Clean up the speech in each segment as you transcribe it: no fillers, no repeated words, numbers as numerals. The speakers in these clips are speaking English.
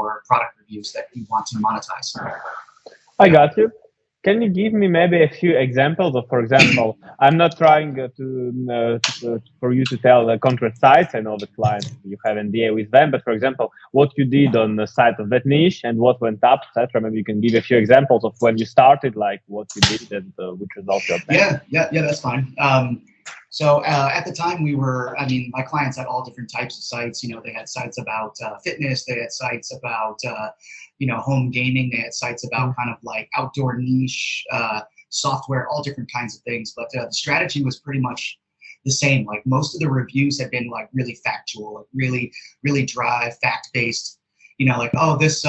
your product reviews that you want to monetize. I got you. Can you give me maybe a few examples of, for example, I'm not trying for you to tell the concrete sites. I know the clients, you have NDA with them, but for example, what you did on the site of that niche and what went up, etc. Maybe you can give a few examples of when you started, like what you did and which results you obtained. Yeah, that's fine. So at the time my clients had all different types of sites. They had sites about fitness, they had sites about, home gaming, they had sites about kind of like outdoor niche software, all different kinds of things. But the strategy was pretty much the same. Like most of the reviews had been like really factual, like really, really dry, fact-based, like, oh, this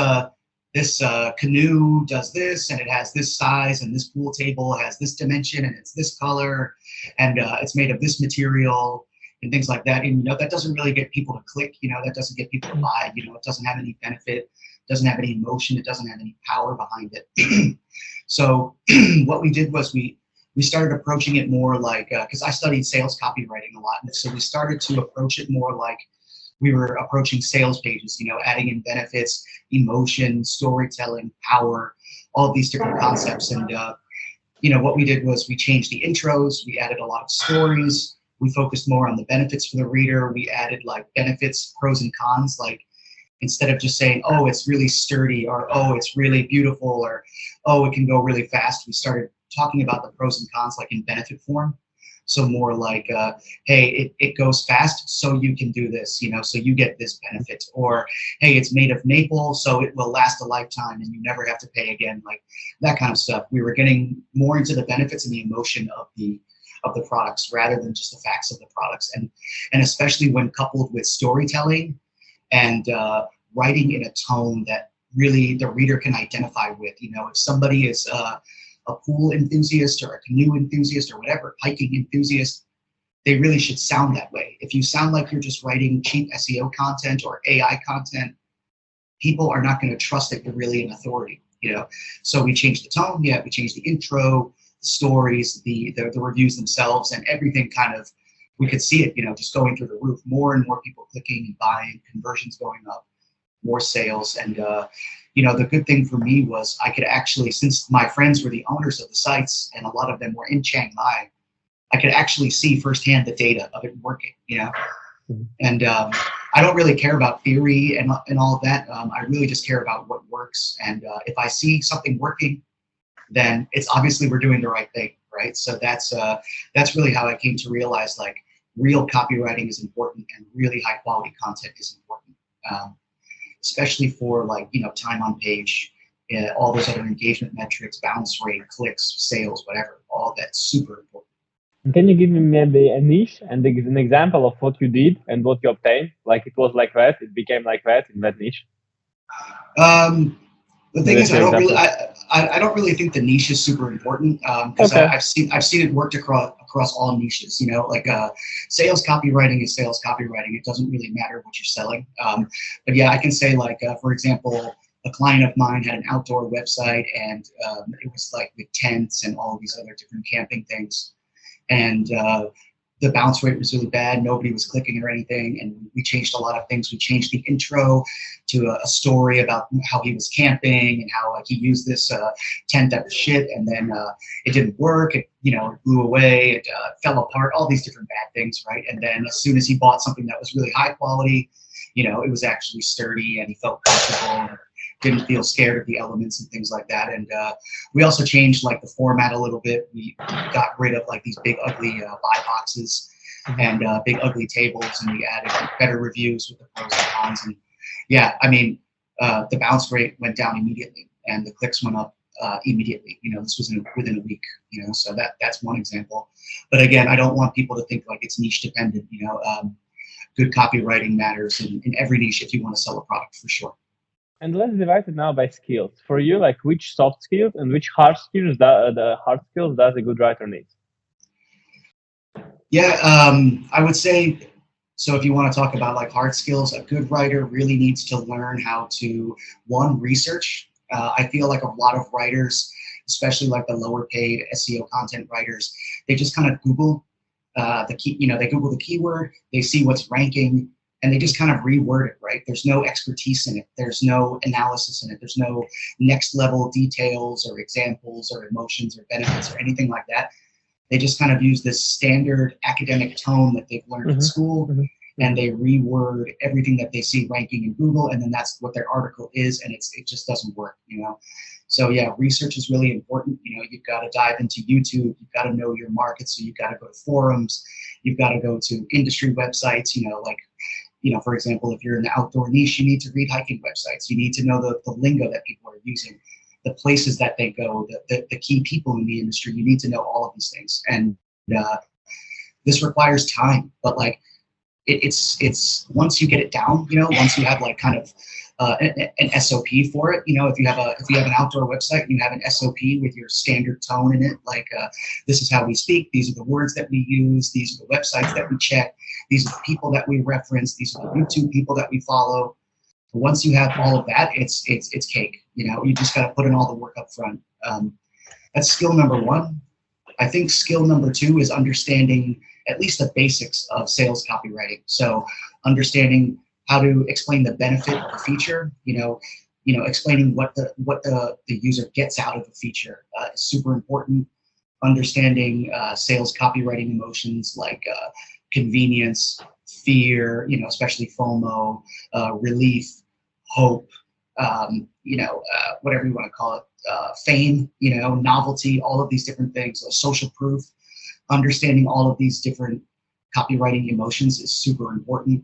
canoe does this and it has this size and this pool table has this dimension and it's this color and it's made of this material and things like that. And that doesn't really get people to click, that doesn't get people to buy, it doesn't have any benefit, doesn't have any emotion, it doesn't have any power behind it. So what we did was we started approaching it more like, because I studied sales copywriting a lot, and so we started to approach it more like we were approaching sales pages, adding in benefits, emotion, storytelling, power, all of these different concepts. And, what we did was we changed the intros, we added a lot of stories, we focused more on the benefits for the reader, we added like benefits, pros and cons, like instead of just saying, oh, it's really sturdy, or oh, it's really beautiful, or oh, it can go really fast, we started talking about the pros and cons like in benefit form. So more like, hey, it goes fast, so you can do this, so you get this benefit. Or, hey, it's made of maple, so it will last a lifetime and you never have to pay again, like that kind of stuff. We were getting more into the benefits and the emotion of the products rather than just the facts of the products. And especially when coupled with storytelling and writing in a tone that really the reader can identify with. If somebody is a pool enthusiast or a canoe enthusiast or whatever, hiking enthusiast, they really should sound that way. If you sound like you're just writing cheap SEO content or AI content, people are not going to trust that you're really an authority, So we changed the tone, we changed the intro, the stories, the reviews themselves, and everything kind of, we could see it, just going through the roof, more and more people clicking and buying, conversions going up, more sales. And the good thing for me was I could actually, since my friends were the owners of the sites and a lot of them were in Chiang Mai, I could actually see firsthand the data of it working, And I don't really care about theory and all of that. I really just care about what works. And if I see something working, then it's obviously we're doing the right thing, right? So that's really how I came to realize like real copywriting is important and really high quality content is important. Especially for like, time on page, all those other engagement metrics, bounce rate, clicks, sales, whatever, all that's super important. Can you give me maybe a niche and an example of what you did and what you obtained? Like it was like that, it became like that in that niche? The thing is, I don't really think the niche is super important because I've seen it worked across all niches. Like sales copywriting is sales copywriting. It doesn't really matter what you're selling. But yeah, I can say like for example, a client of mine had an outdoor website and it was like with tents and all of these other different camping things, and the bounce rate was really bad. Nobody was clicking or anything. And we changed a lot of things. We changed the intro to a story about how he was camping and how he used this tent that was shit. And then it didn't work. It, it blew away. It fell apart, all these different bad things, right? And then as soon as he bought something that was really high quality, it was actually sturdy and he felt comfortable and didn't feel scared of the elements and things like that. And we also changed like the format a little bit. We got rid of like these big ugly buy boxes and big ugly tables, and we added better reviews with the pros and cons. And yeah, I mean, the bounce rate went down immediately and the clicks went up immediately. This was within a week, so that's one example. But again, I don't want people to think like it's niche dependent. Good copywriting matters in every niche if you want to sell a product, for sure. And let's divide it now by skills. For you, like which soft skills and which hard skills does a good writer need? Yeah, I would say, so if you want to talk about like hard skills, a good writer really needs to learn how to, one, research. I feel like a lot of writers, especially like the lower paid SEO content writers, they just kind of Google they Google the keyword, they see what's ranking, and they just kind of reword it, right? There's no expertise in it. There's no analysis in it. There's no next level details or examples or emotions or benefits or anything like that. They just kind of use this standard academic tone that they've learned in school, and they reword everything that they see ranking in Google, and then that's what their article is, and it just doesn't work, you know? So yeah, research is really important. You know, you've got to dive into YouTube, you've got to know your market, so you've got to go to forums, you've got to go to industry websites, you know, like, you know, for example, if you're in the outdoor niche, you need to read hiking websites, you need to know the lingo that people are using, the places that they go, the key people in the industry. You need to know all of these things, and this requires time, but like, it's once you get it down, you know, once you have like kind of an SOP for it, you know, if you have an outdoor website and you have an SOP with your standard tone in it, like this is how we speak, these are the words that we use, these are the websites that we check, these are the people that we reference, these are the YouTube people that we follow. Once you have all of that, it's cake. You know, you just got to put in all the work up front. That's skill number one. I think skill number two is understanding at least the basics of sales copywriting. So understanding how to explain the benefit of a feature, you know, explaining what the user gets out of the feature is super important. Understanding sales copywriting emotions like convenience, fear, you know, especially FOMO, relief, hope, you know, whatever you want to call it, fame, you know, novelty, all of these different things, social proof. Understanding all of these different copywriting emotions is super important.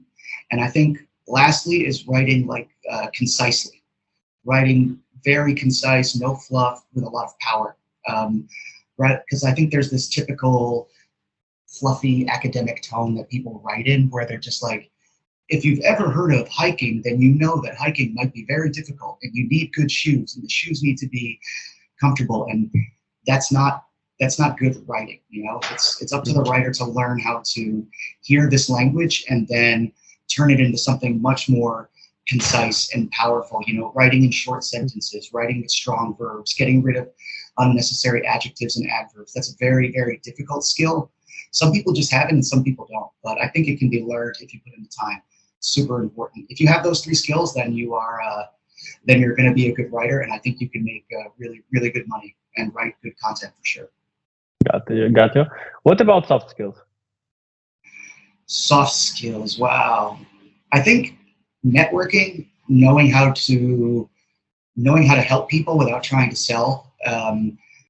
And I think lastly is writing like concisely, writing very concise, no fluff, with a lot of power. Right? Because I think there's this typical fluffy academic tone that people write in where they're just like, if you've ever heard of hiking, then you know that hiking might be very difficult and you need good shoes and the shoes need to be comfortable, and that's not good writing. You know, it's up to the writer to learn how to hear this language and then turn it into something much more concise and powerful. You know, writing in short sentences, writing with strong verbs, getting rid of unnecessary adjectives and adverbs. That's a very, very difficult skill. Some people just have it and some people don't, but I think it can be learned if you put in the time. Super important. If you have those three skills, then you are then you're going to be a good writer, and I think you can make really, really good money and write good content for sure. Got you. What about soft skills? Soft skills, wow. I think networking, knowing how to help people without trying to sell.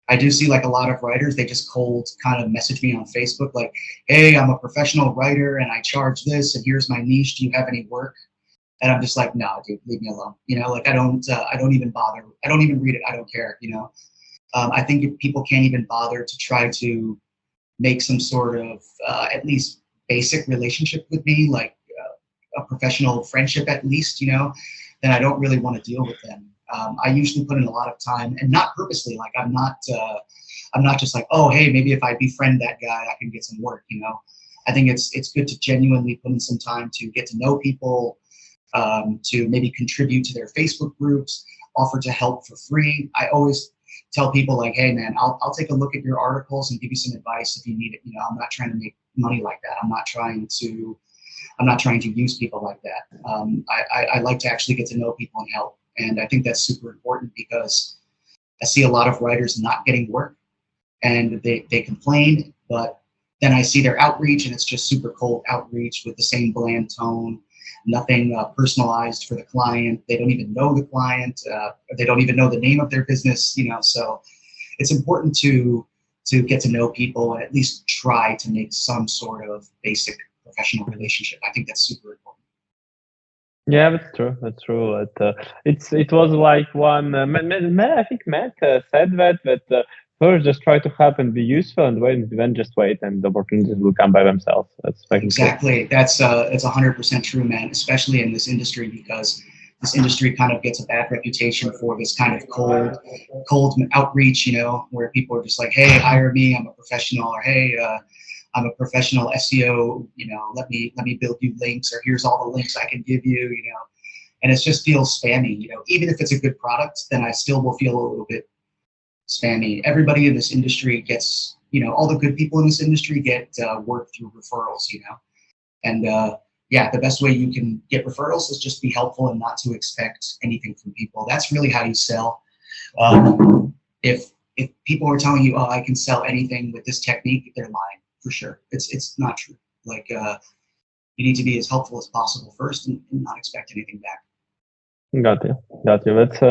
I do see like a lot of writers, they just cold kind of message me on Facebook like, hey, I'm a professional writer and I charge this and here's my niche. Do you have any work? And I'm just like, no, dude, leave me alone. You know, like I don't even bother. I don't even read it. I don't care, you know. I think if people can't even bother to try to make some sort of at least basic relationship with me, like a professional friendship at least, you know, then I don't really want to deal with them. I usually put in a lot of time, and not purposely. Like I'm not just like, oh, hey, maybe if I befriend that guy, I can get some work. You know, I think it's good to genuinely put in some time to get to know people, to maybe contribute to their Facebook groups, offer to help for free. I always tell people like, hey, man, I'll take a look at your articles and give you some advice if you need it. You know, I'm not trying to make money like that. I'm not trying to use people like that. I like to actually get to know people and help. And I think that's super important because I see a lot of writers not getting work and they complain, but then I see their outreach and it's just super cold outreach with the same bland tone, nothing personalized for the client. They don't even know the client. They don't even know the name of their business, you know, so it's important to get to know people and at least try to make some sort of basic professional relationship. I think that's super important. Yeah, that's true. That's true. It was like one. I think Matt said that first just try to help and be useful, and then just wait, and the opportunities will come by themselves. That's exactly. That's it's 100% true, man. Especially in this industry, because this industry kind of gets a bad reputation for this kind of cold outreach. You know, where people are just like, hey, hire me. I'm a professional, or hey. I'm a professional SEO, you know, let me build you links, or here's all the links I can give you, you know, and it just feels spammy, you know, even if it's a good product, then I still will feel a little bit spammy. Everybody in this industry gets, you know, all the good people in this industry get work through referrals, you know, and yeah, the best way you can get referrals is just be helpful and not to expect anything from people. That's really how you sell. If people are telling you, oh, I can sell anything with this technique, they're lying for sure. It's not true. Like you need to be as helpful as possible first and not expect anything back. Got you. Got you. That's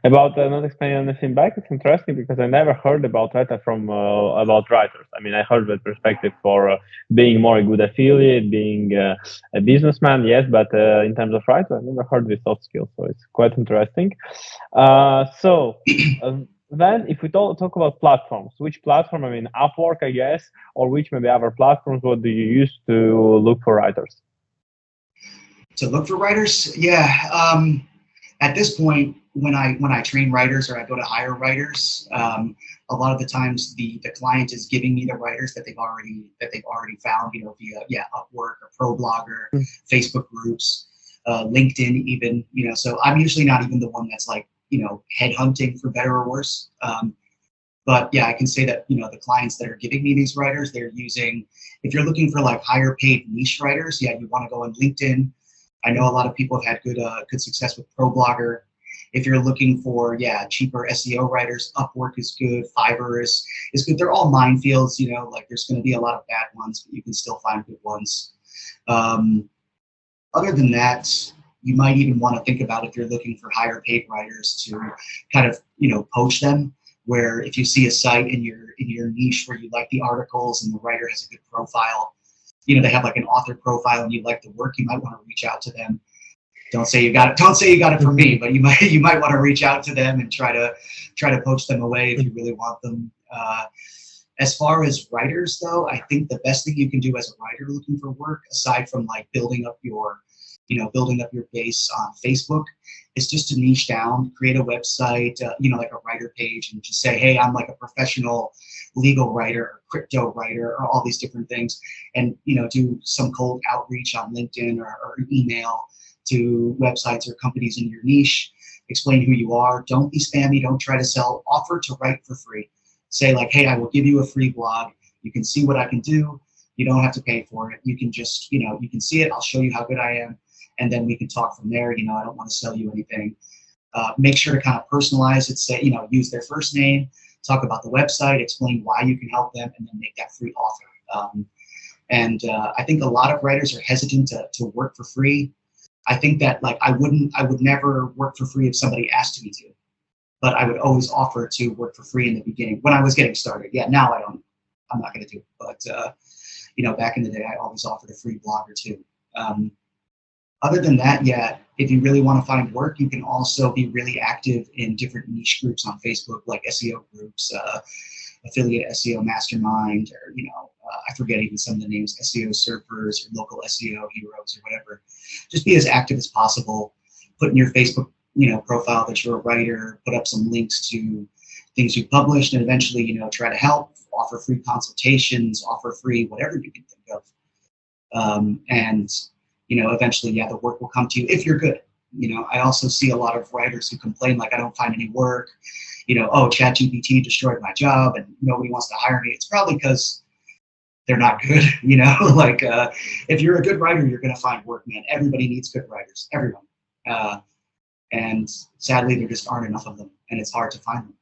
about not explaining anything back. It's interesting because I never heard about that from about writers. I mean, I heard the perspective for being more a good affiliate, being a businessman, yes, but in terms of writer, I never heard the soft skills. So it's quite interesting. So then, if we talk about platforms, which platform? I mean, Upwork, I guess, or which maybe other platforms? What do you use to look for writers? To look for writers, yeah. At this point, when I train writers or I go to hire writers, a lot of the times the client is giving me the writers that they've already found, you know, via Upwork or ProBlogger, Facebook groups, LinkedIn even, you know. So I'm usually not even the one that's like, you know, headhunting for better or worse. But yeah, I can say that, you know, the clients that are giving me these writers, they're using, if you're looking for like higher paid niche writers, yeah, you want to go on LinkedIn. I know a lot of people have had good success with ProBlogger. If you're looking for, cheaper SEO writers, Upwork is good, Fiverr is good. They're all minefields, you know, like there's going to be a lot of bad ones, but you can still find good ones. Other than that, you might even want to think about, if you're looking for higher paid writers, to kind of, you know, poach them, where if you see a site in your niche where you like the articles and the writer has a good profile, you know, they have like an author profile and you like the work, you might want to reach out to them. Don't say you got it from me, but you might want to reach out to them and try to poach them away if you really want them. As far as writers though, I think the best thing you can do as a writer looking for work, aside from like building up your base on Facebook, is just to niche down, create a website, you know, like a writer page, and just say, hey, I'm like a professional legal writer or crypto writer or all these different things, and, you know, do some cold outreach on LinkedIn or email to websites or companies in your niche. Explain who you are. Don't be spammy. Don't try to sell. Offer to write for free. Say like, hey, I will give you a free blog. You can see what I can do. You don't have to pay for it. You can just, you know, you can see it. I'll show you how good I am. And then we can talk from there. You know, I don't want to sell you anything. Make sure to kind of personalize it. Say, you know, use their first name, talk about the website, explain why you can help them, and then make that free offer. I think a lot of writers are hesitant to work for free. I think that like I would never work for free if somebody asked me to, but I would always offer to work for free in the beginning when I was getting started. Yeah, now I'm not going to do it. But you know, back in the day, I always offered a free blog or two. Other than that, yeah, if you really want to find work, you can also be really active in different niche groups on Facebook, like SEO groups, affiliate SEO mastermind, or, you know, I forget even some of the names, SEO surfers or local SEO heroes or whatever. Just be as active as possible. Put in your Facebook, you know, profile that you're a writer, put up some links to things you published, and eventually, you know, try to help, offer free consultations, offer free whatever you can think of. And you know, eventually, yeah, the work will come to you if you're good. You know, I also see a lot of writers who complain like, I don't find any work. You know, oh, ChatGPT destroyed my job and nobody wants to hire me. It's probably because they're not good. You know, like if you're a good writer, you're going to find work, man. Everybody needs good writers, everyone. And sadly, there just aren't enough of them, and it's hard to find them.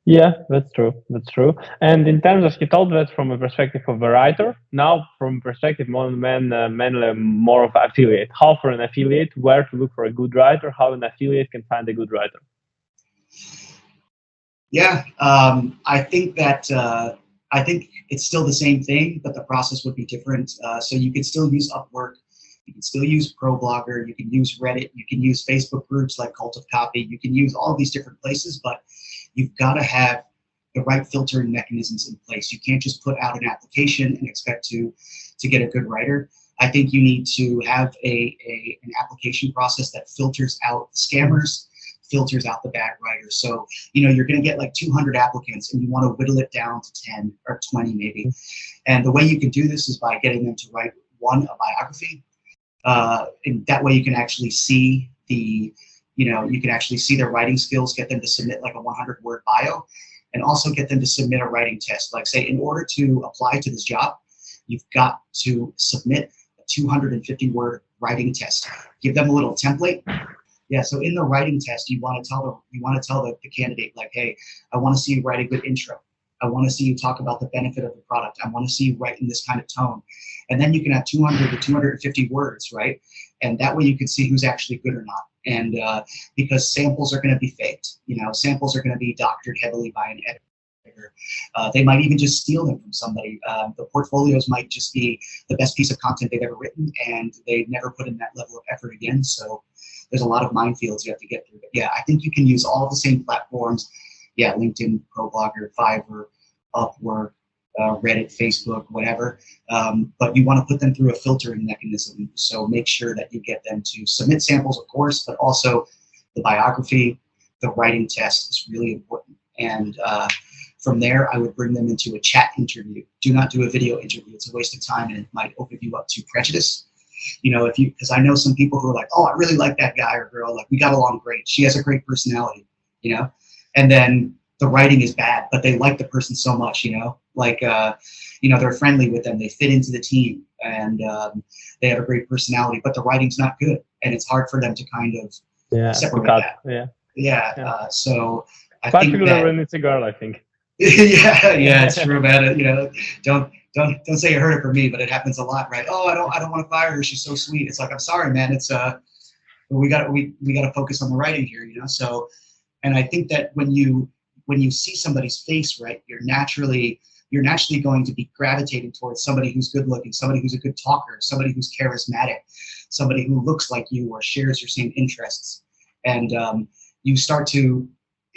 Yeah, that's true. That's true. And in terms of, you told that from a perspective of a writer. Now, from perspective mainly more of affiliate. How for an affiliate, where to look for a good writer? How an affiliate can find a good writer? Yeah, I think that I think it's still the same thing, but the process would be different. So you could still use Upwork. You can still use ProBlogger. You can use Reddit. You can use Facebook groups like Cult of Copy. You can use all these different places, but you've got to have the right filtering mechanisms in place. You can't just put out an application and expect to get a good writer. I think you need to have an application process that filters out scammers, filters out the bad writers. So, you know, you're going to get like 200 applicants and you want to whittle it down to 10 or 20 maybe. And the way you can do this is by getting them to write a biography. And that way you can actually see their writing skills, get them to submit like a 100-word bio, and also get them to submit a writing test. Like say, in order to apply to this job, you've got to submit a 250 word writing test. Give them a little template. Yeah, so in the writing test, you want to tell the candidate, like, hey, I want to see you write a good intro. I want to see you talk about the benefit of the product. I want to see you write in this kind of tone. And then you can have 200 to 250 words, right? And that way you can see who's actually good or not. And because samples are going to be faked, samples are going to be doctored heavily by an editor. They might even just steal them from somebody. The portfolios might just be the best piece of content they've ever written, and they've never put in that level of effort again. So there's a lot of minefields you have to get through. But yeah, I think you can use all the same platforms. Yeah, LinkedIn, ProBlogger, Fiverr, Upwork, Reddit, Facebook, whatever. But you want to put them through a filtering mechanism. So make sure that you get them to submit samples, of course, but also the biography, the writing test is really important. And from there, I would bring them into a chat interview. Do not do a video interview. It's a waste of time, and it might open you up to prejudice. Because I know some people who are like, oh, I really like that guy or girl. Like, we got along great. She has a great personality, and then the writing is bad, but they like the person so much, they're friendly with them. They fit into the team, and they have a great personality, but the writing's not good. And it's hard for them to kind of separate that. Yeah. So I think particularly when it's a girl, I think. yeah, it's true, man. Don't say you heard it from me, but it happens a lot, right? Oh, I don't want to fire her. She's so sweet. It's like, I'm sorry, man. It's we got to focus on the writing here, So, and I think that when you see somebody's face, right, you're naturally going to be gravitating towards somebody who's good looking, somebody who's a good talker, somebody who's charismatic, somebody who looks like you or shares your same interests, and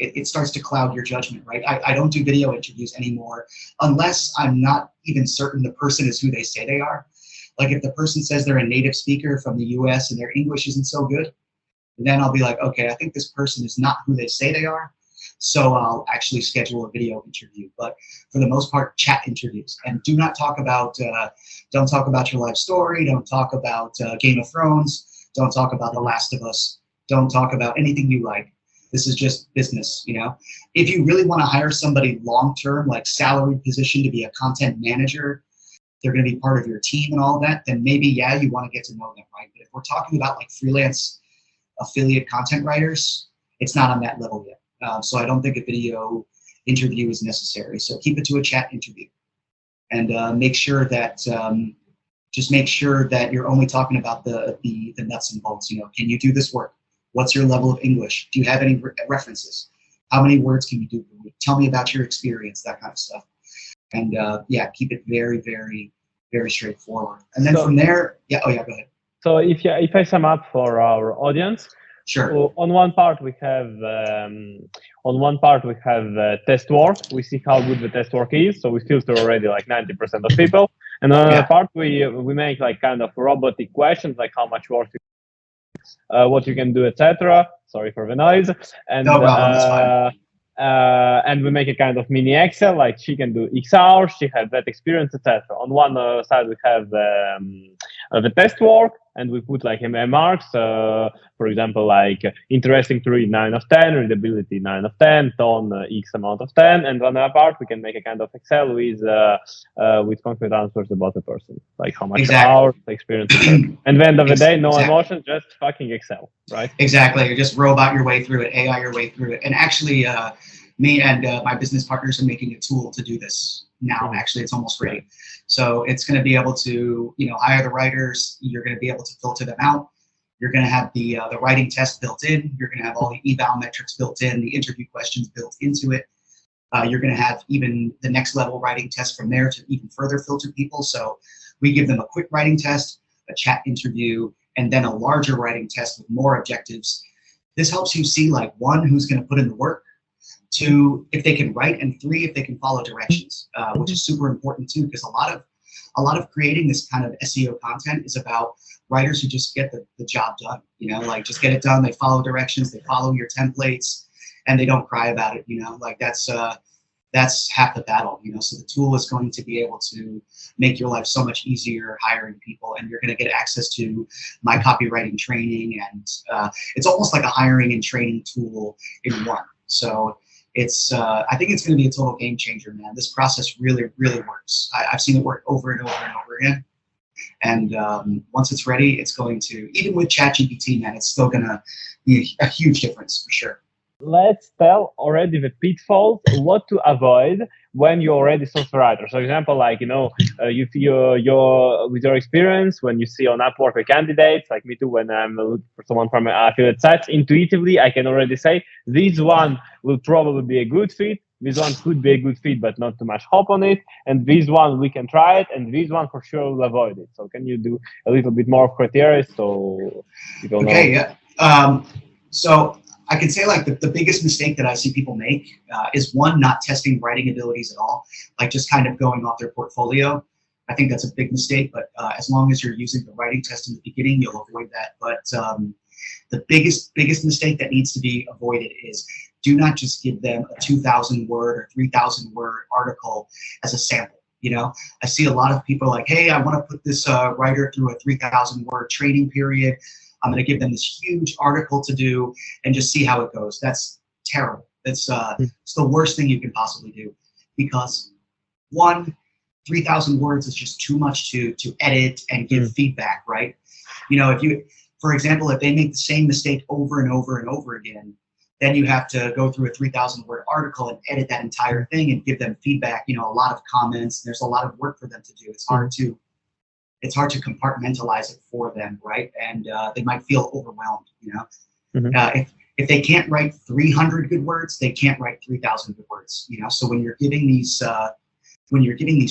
it starts to cloud your judgment, right? I don't do video interviews anymore unless I'm not even certain the person is who they say they are. Like, if the person says they're a native speaker from the US and their English isn't so good, then I'll be like, okay, I think this person is not who they say they are. So I'll actually schedule a video interview. But for the most part, chat interviews. And do not talk about, don't talk about your life story. Don't talk about Game of Thrones. Don't talk about The Last of Us. Don't talk about anything you like. This is just business, If you really want to hire somebody long-term, like salaried position to be a content manager, they're going to be part of your team and all that, then maybe, yeah, you want to get to know them, right? But if we're talking about like freelance affiliate content writers, it's not on that level yet. So I don't think a video interview is necessary. So keep it to a chat interview, and make sure that just make sure that you're only talking about the nuts and bolts. Can you do this work? What's your level of English? Do you have any references? How many words can you do per week? Tell me about your experience, that kind of stuff. And keep it very, very, very straightforward. And then from there, go ahead. So if I sum up for our audience, sure. So on one part we have test work. We see how good the test work is. So we filter already like 90% of people. And on another part we make like kind of robotic questions, like how much work what you can do, etc. Sorry for the noise. And no problem, it's fine. And we make a kind of mini Excel, like she can do X hours, she had that experience, etc. On one side we have the test work, and we put like marks, for example, like interesting to read 9 of 10, readability 9 of 10, tone X amount of 10, and on the part we can make a kind of Excel with concrete answers about the person, like how much hours, experience, etc. And at the end of the day, no emotion, just fucking Excel, right? Exactly. You just robot your way through it, AI your way through it. And actually, me and my business partners are making a tool to do this now. Actually, it's almost ready. So it's going to be able to, hire the writers. You're going to be able to filter them out. You're going to have the writing test built in. You're going to have all the eval metrics built in, the interview questions built into it. You're going to have even the next level writing test from there to even further filter people. So we give them a quick writing test, a chat interview, and then a larger writing test with more objectives. This helps you see, like, 1, who's going to put in the work, 2, if they can write, and 3, if they can follow directions, which is super important too, because a lot of creating this kind of SEO content is about writers who just get the job done, like just get it done. They follow directions, they follow your templates, and they don't cry about it, like that's half the battle, so the tool is going to be able to make your life so much easier hiring people, and you're going to get access to my copywriting training, and it's almost like a hiring and training tool in one. So it's I think it's going to be a total game changer, man. This process really, really works. I've seen it work over and over and over again. And once it's ready, it's going to, even with ChatGPT, man, it's still going to be a huge difference for sure. Let's tell already the pitfalls, what to avoid when you already source a writer. So, example, like, you feel your with your experience, when you see on Upwork a candidates, like me too, when I'm looking for someone from affiliate sites, intuitively, I can already say this one will probably be a good fit. This one could be a good fit, but not too much hope on it. And this one, we can try it. And this one, for sure, will avoid it. So can you do a little bit more of criteria so people know? Okay, yeah. So I can say like the biggest mistake that I see people make is one, not testing writing abilities at all, like just kind of going off their portfolio. I think that's a big mistake, but as long as you're using the writing test in the beginning, you'll avoid that. But the biggest mistake that needs to be avoided is do not just give them a 2,000 word or 3,000 word article as a sample. I see a lot of people like, hey, I want to put this writer through a 3,000 word training period. I'm going to give them this huge article to do and just see how it goes. That's terrible. It's the worst thing you can possibly do, because 3,000 words is just too much to edit and give feedback, right? If you, for example, if they make the same mistake over and over and over again, then you have to go through a 3,000 word article and edit that entire thing and give them feedback, a lot of comments. There's a lot of work for them to do. It's hard to compartmentalize it for them, right? And they might feel overwhelmed, if they can't write 300 good words, they can't write 3,000 good words, So when you're giving these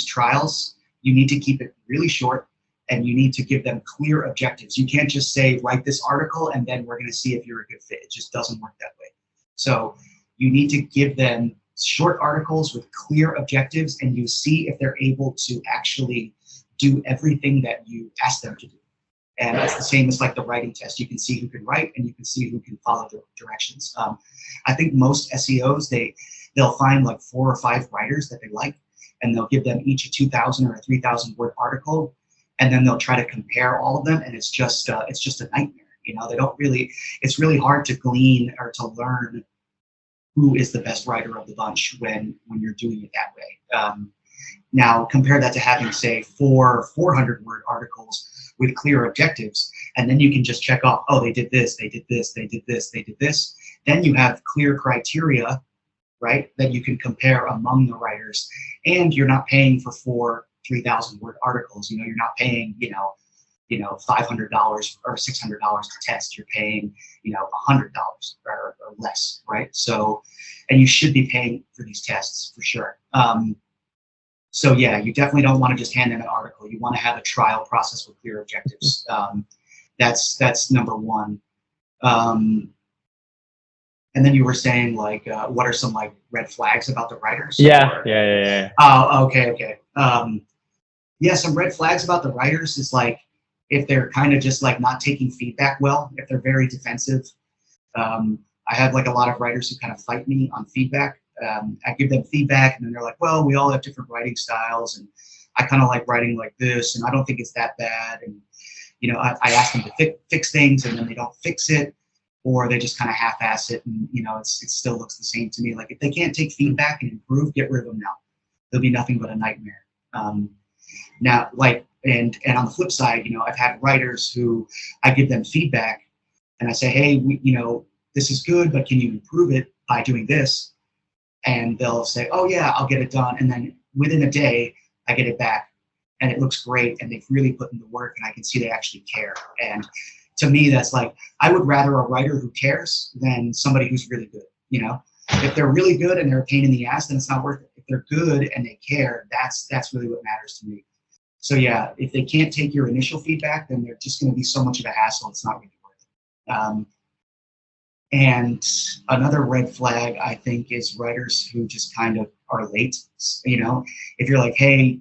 trials, you need to keep it really short, and you need to give them clear objectives. You can't just say, write this article and then we're going to see if you're a good fit. It just doesn't work that way. So you need to give them short articles with clear objectives, and you see if they're able to actually do everything that you ask them to do. And it's the same as like the writing test. You can see who can write and you can see who can follow the directions. I think most SEOs, they'll find like 4 or 5 writers that they like, and they'll give them each a 2,000 or a 3,000 word article, and then they'll try to compare all of them, and it's just a nightmare. They don't really. It's really hard to glean or to learn who is the best writer of the bunch when you're doing it that way. Now compare that to having, say, 400 word articles with clear objectives, and then you can just check off, oh, they did this, they did this, they did this, they did this. Then you have clear criteria, right, that you can compare among the writers, and you're not paying for 4 3,000 word articles. You're not paying, $500 or $600 to test. You're paying, $100 or less, right? So, and you should be paying for these tests for sure. So yeah, you definitely don't want to just hand them an article. You want to have a trial process with clear objectives. That's number one. And then you were saying like, what are some like red flags about the writers? Yeah. Oh, okay. Yeah, some red flags about the writers is like if they're kind of just like not taking feedback well, if they're very defensive. I have like a lot of writers who kind of fight me on feedback. I give them feedback and then they're like, well, we all have different writing styles and I kind of like writing like this and I don't think it's that bad. And, I ask them to fix things and then they don't fix it, or they just kind of half-ass it and, it still looks the same to me. Like if they can't take feedback and improve, get rid of them now. They'll be nothing but a nightmare. Now, like, and on the flip side, I've had writers who I give them feedback and I say, hey, this is good, but can you improve it by doing this? And they'll say, oh yeah, I'll get it done. And then within a day, I get it back and it looks great. And they've really put in the work and I can see they actually care. And to me, that's like, I would rather a writer who cares than somebody who's really good. If they're really good and they're a pain in the ass, then it's not worth it. If they're good and they care, that's really what matters to me. So yeah, if they can't take your initial feedback, then they're just going to be so much of a hassle. It's not really worth it. And another red flag, I think, is writers who just kind of are late. If you're like, hey,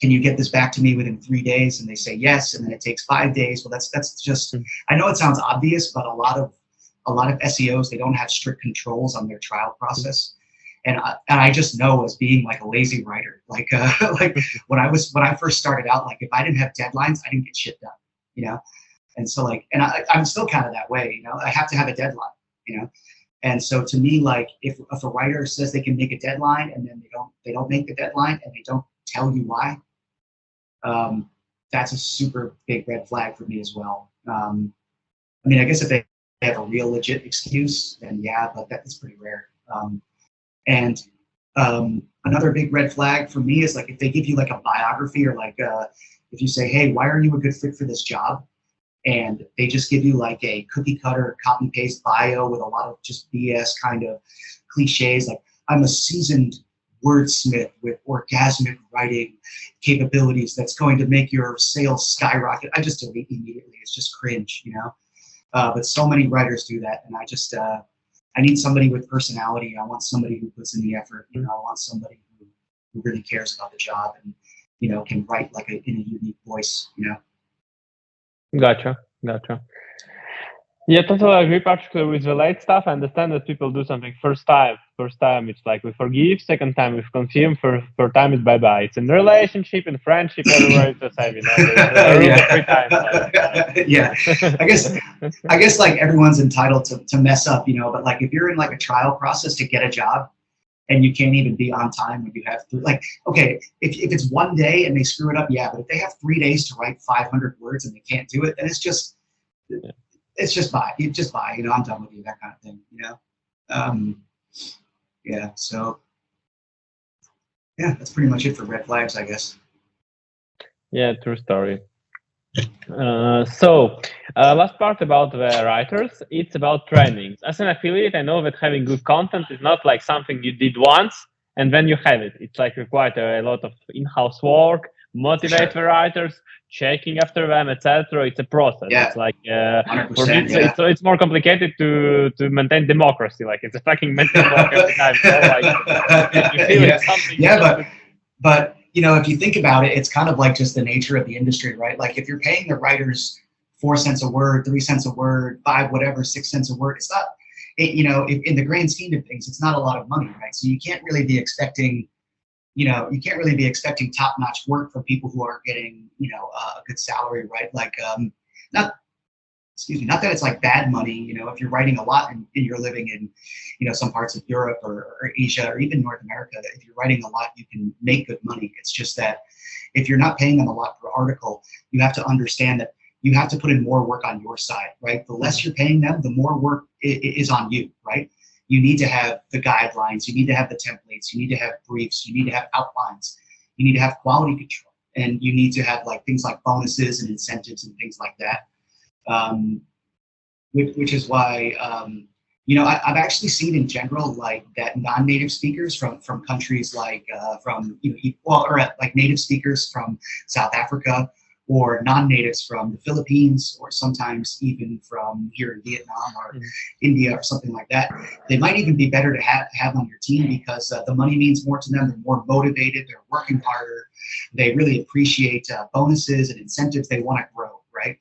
can you get this back to me within 3 days? And they say yes, and then it takes 5 days. Well, that's just, I know it sounds obvious, but a lot of SEOs, they don't have strict controls on their trial process. And I just know as being like a lazy writer, like when I first started out, like if I didn't have deadlines, I didn't get shit done, And so like, and I'm still kind of that way, I have to have a deadline, And so to me, like if a writer says they can make a deadline and then they don't make the deadline and they don't tell you why, that's a super big red flag for me as well. I mean, I guess if they have a real legit excuse, then yeah, but that's pretty rare. And another big red flag for me is like if they give you like a biography or like if you say, hey, why are you a good fit for this job? And they just give you like a cookie cutter copy paste bio with a lot of just BS kind of cliches, like I'm a seasoned wordsmith with orgasmic writing capabilities that's going to make your sales skyrocket. I just delete immediately. It's just cringe, you know? But so many writers do that, and I just I need somebody with personality. I want somebody who puts in the effort. You know, I want somebody who really cares about the job and, you know, can write like in a unique voice. You know. Gotcha. Yeah, totally agree, particularly with the late stuff. I understand that people do something first time. First time it's like we forgive, second time we consume, third time it's bye-bye. It's in relationship, in friendship, everywhere it's the same, you know. The rule of 3 times. Like, yeah. I guess like everyone's entitled to mess up, you know, but like if you're in like a trial process to get a job and you can't even be on time when you have like, okay, if it's one day and they screw it up, yeah, but if they have 3 days to write 500 words and they can't do it, then it's just bye. You just bye, you know, I'm done with you, that kind of thing, you know? Yeah, so yeah, that's pretty much it for red flags, I guess. Yeah, true story. So last part about the writers, it's about trainings. As an affiliate, I know that having good content is not like something you did once and then you have it. It's like required a lot of in-house work, motivate the writers, checking after them, etc. It's a process. Yeah. It's like for me, it's more complicated to maintain democracy. Like it's a fucking mental block every time. So like you feel it's something. Yeah, but you know, if you think about it, it's kind of like just the nature of the industry, right? Like if you're paying the writers 4 cents a word, 3 cents a word, 5 whatever, 6 cents a word, it's not. You know, in the grand scheme of things, it's not a lot of money, right? So you can't really be expecting. You know, you can't really be expecting top-notch work from people who are getting, you know, a good salary, right? Like, not that it's like bad money, you know, if you're writing a lot and you're living in, you know, some parts of Europe or Asia or even North America, if you're writing a lot, you can make good money. It's just that if you're not paying them a lot per article, you have to understand that you have to put in more work on your side, right? The less you're paying them, the more work is on you, right? You need to have the guidelines, you need to have the templates, you need to have briefs, you need to have outlines, you need to have quality control, and you need to have like things like bonuses and incentives and things like that. Which is why, you know, I've actually seen in general like that non-native speakers from countries like like native speakers from South Africa or non-natives from the Philippines or sometimes even from here in Vietnam or India or something like that. They might even be better to have on your team because the money means more to them. They're more motivated. They're working harder. They really appreciate bonuses and incentives. They want to grow, right?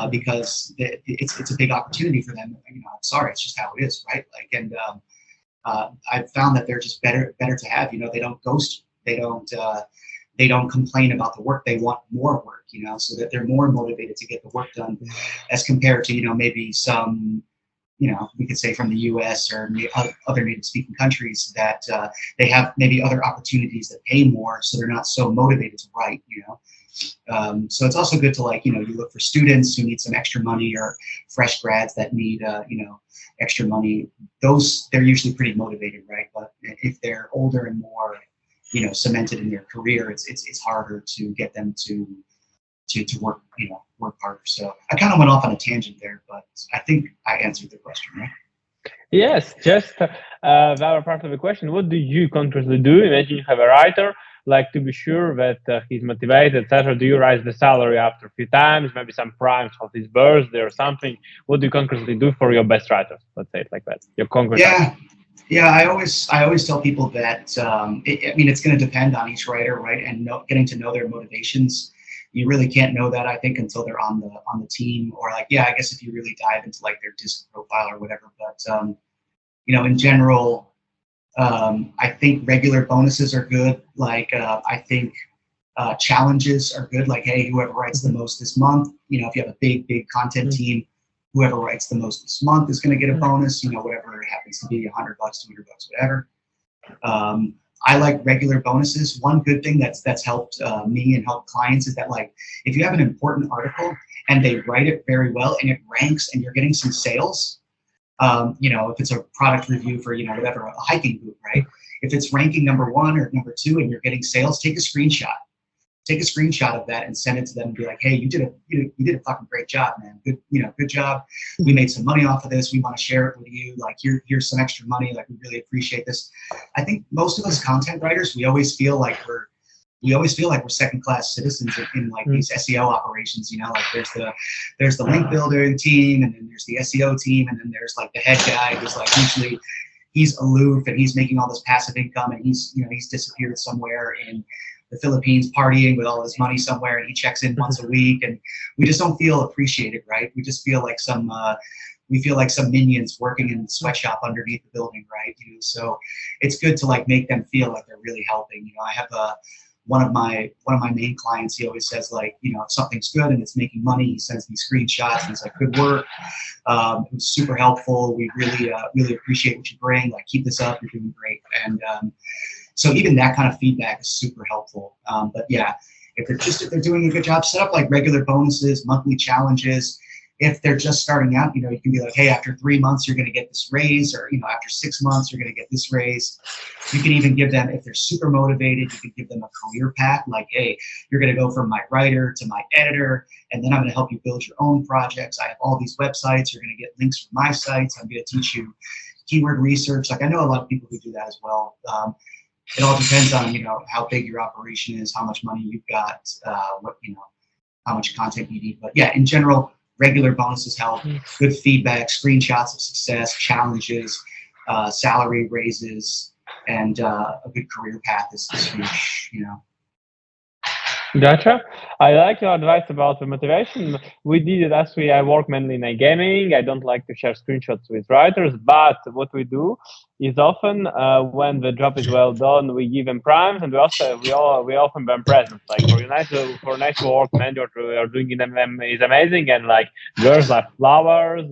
Because it's a big opportunity for them. You know, I'm sorry, it's just how it is, right? Like, and I've found that they're just better to have. You know, they don't ghost you. They don't complain about the work. They want more work, you know, so that they're more motivated to get the work done as compared to, you know, maybe some, you know, we could say from the US or other native speaking countries that they have maybe other opportunities that pay more. So they're not so motivated to write, you know. So it's also good to, like, you know, you look for students who need some extra money or fresh grads that need, you know, extra money. They're usually pretty motivated, right? But if they're older and more, you know, cemented in their career, it's harder to get them to work, you know, work harder. So I kind of went off on a tangent there, but I think I answered the question, right? Yes, just the other part of the question, what do you consciously do? Imagine you have a writer, like to be sure that he's motivated, etc. Do you raise the salary after a few times, maybe some primes of his birthday or something? What do you consciously do for your best writers? Let's say it like that. Your concrete. Yeah, I always tell people that I mean, it's going to depend on each writer, right? And getting to know their motivations. You really can't know that, I think, until they're on the team, or like, yeah, I guess if you really dive into like their disc profile or whatever. But you know, in general, I think regular bonuses are good. Like I think challenges are good. Like, hey, whoever writes the most this month, you know, if you have a big content team, whoever writes the most this month is going to get a bonus, you know, whatever it happens to be, $100, $200, whatever. I like regular bonuses. One good thing that's helped me and helped clients is that, like, if you have an important article and they write it very well and it ranks and you're getting some sales, you know, if it's a product review for, you know, whatever, a hiking boot, right? If it's ranking number 1 or number 2 and you're getting sales, take a screenshot. Take a screenshot of that and send it to them and be like, hey, you did a fucking great job, man. Good job. We made some money off of this. We want to share it with you. Like, here's some extra money. Like, we really appreciate this. I think most of us content writers, we always feel like we're second-class citizens in like these SEO operations. You know, like there's the link building team, and then there's the SEO team, and then there's like the head guy who's like usually he's aloof and he's making all this passive income, and he's disappeared somewhere in the Philippines partying with all his money somewhere, and he checks in once a week, and we just don't feel appreciated, right? We just feel like some minions working in the sweatshop underneath the building, right? You know, so it's good to like make them feel like they're really helping. You know, I have one of my main clients. He always says, like, you know, if something's good and it's making money, he sends me screenshots and he's like, good work. It was super helpful. We really appreciate what you bring. Like, keep this up. You're doing great. And so even that kind of feedback is super helpful. But yeah, if they're doing a good job, set up like regular bonuses, monthly challenges. If they're just starting out, you know, you can be like, hey, after 3 months, you're going to get this raise, or, you know, after 6 months, you're going to get this raise. You can even give them, if they're super motivated, you can give them a career path, like, hey, you're going to go from my writer to my editor, and then I'm going to help you build your own projects. I have all these websites. You're going to get links from my sites. I'm going to teach you keyword research. Like, I know a lot of people who do that as well. It all depends on, you know, how big your operation is, how much money you've got, how much content you need. But yeah, in general, regular bonuses help. Good feedback, screenshots of success, challenges, salary raises, and a good career path is huge, you know. Gotcha. I like your advice about the motivation. We did it as I work mainly in gaming. I don't like to share screenshots with writers, but what we do is often when the job is well done, we give them primes, and we often them presents. Like for nice work, man, what we are doing in them is amazing, and like girls like flowers.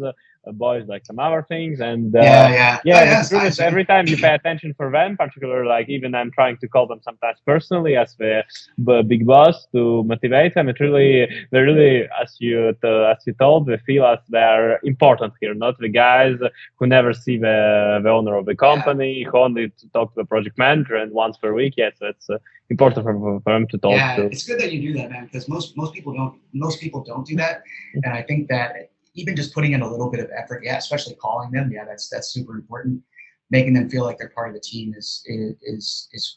Boys like some other things, and it's true that every time you pay attention for them, particularly like even I'm trying to call them sometimes personally as the big boss to motivate them. They really, as you told, they feel as they're important here, not the guys who never see the owner of the company, who only talk to the project manager and once per week. Yes, it's important for them to talk. Yeah, it's good that you do that, man, because most people don't do that, and I think that even just putting in a little bit of effort, especially calling them, that's super important. Making them feel like they're part of the team is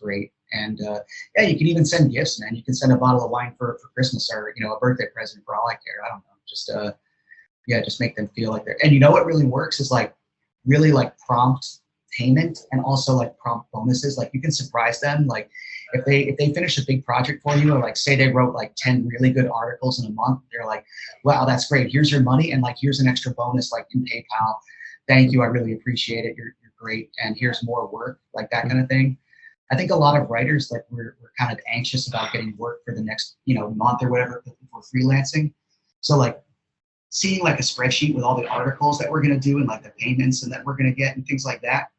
great. And you can even send gifts, man. You can send a bottle of wine for Christmas, or, you know, a birthday present for all I care. I don't know. Just make them feel like they're. And you know what really works is like really like prompt payment, and also like prompt bonuses. Like, you can surprise them. Like, if they finish a big project for you, or like say they wrote like 10 really good articles in a month, they're like, wow, that's great. Here's your money, and like here's an extra bonus like in PayPal. Thank you, I really appreciate it. You're great, and here's more work, like that kind of thing. I think a lot of writers, like, we're kind of anxious about getting work for the next, you know, month or whatever for freelancing. So like seeing like a spreadsheet with all the articles that we're gonna do and like the payments and that we're gonna get and things like that,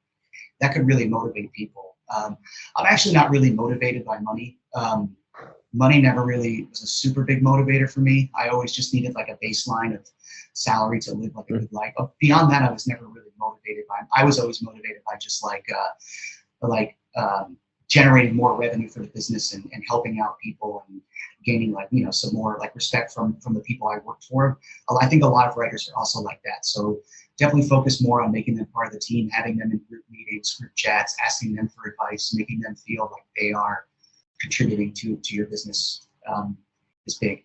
that could really motivate people. I'm actually not really motivated by money. Money never really was a super big motivator for me. I always just needed like a baseline of salary to live like a good life. But beyond that, I was never really motivated by. I was always motivated by just generating more revenue for the business and helping out people and gaining, like, you know, some more like respect from the people I worked for. I think a lot of writers are also like that. So definitely focus more on making them part of the team, having them in group meetings, group chats, asking them for advice, making them feel like they are contributing to your business is big,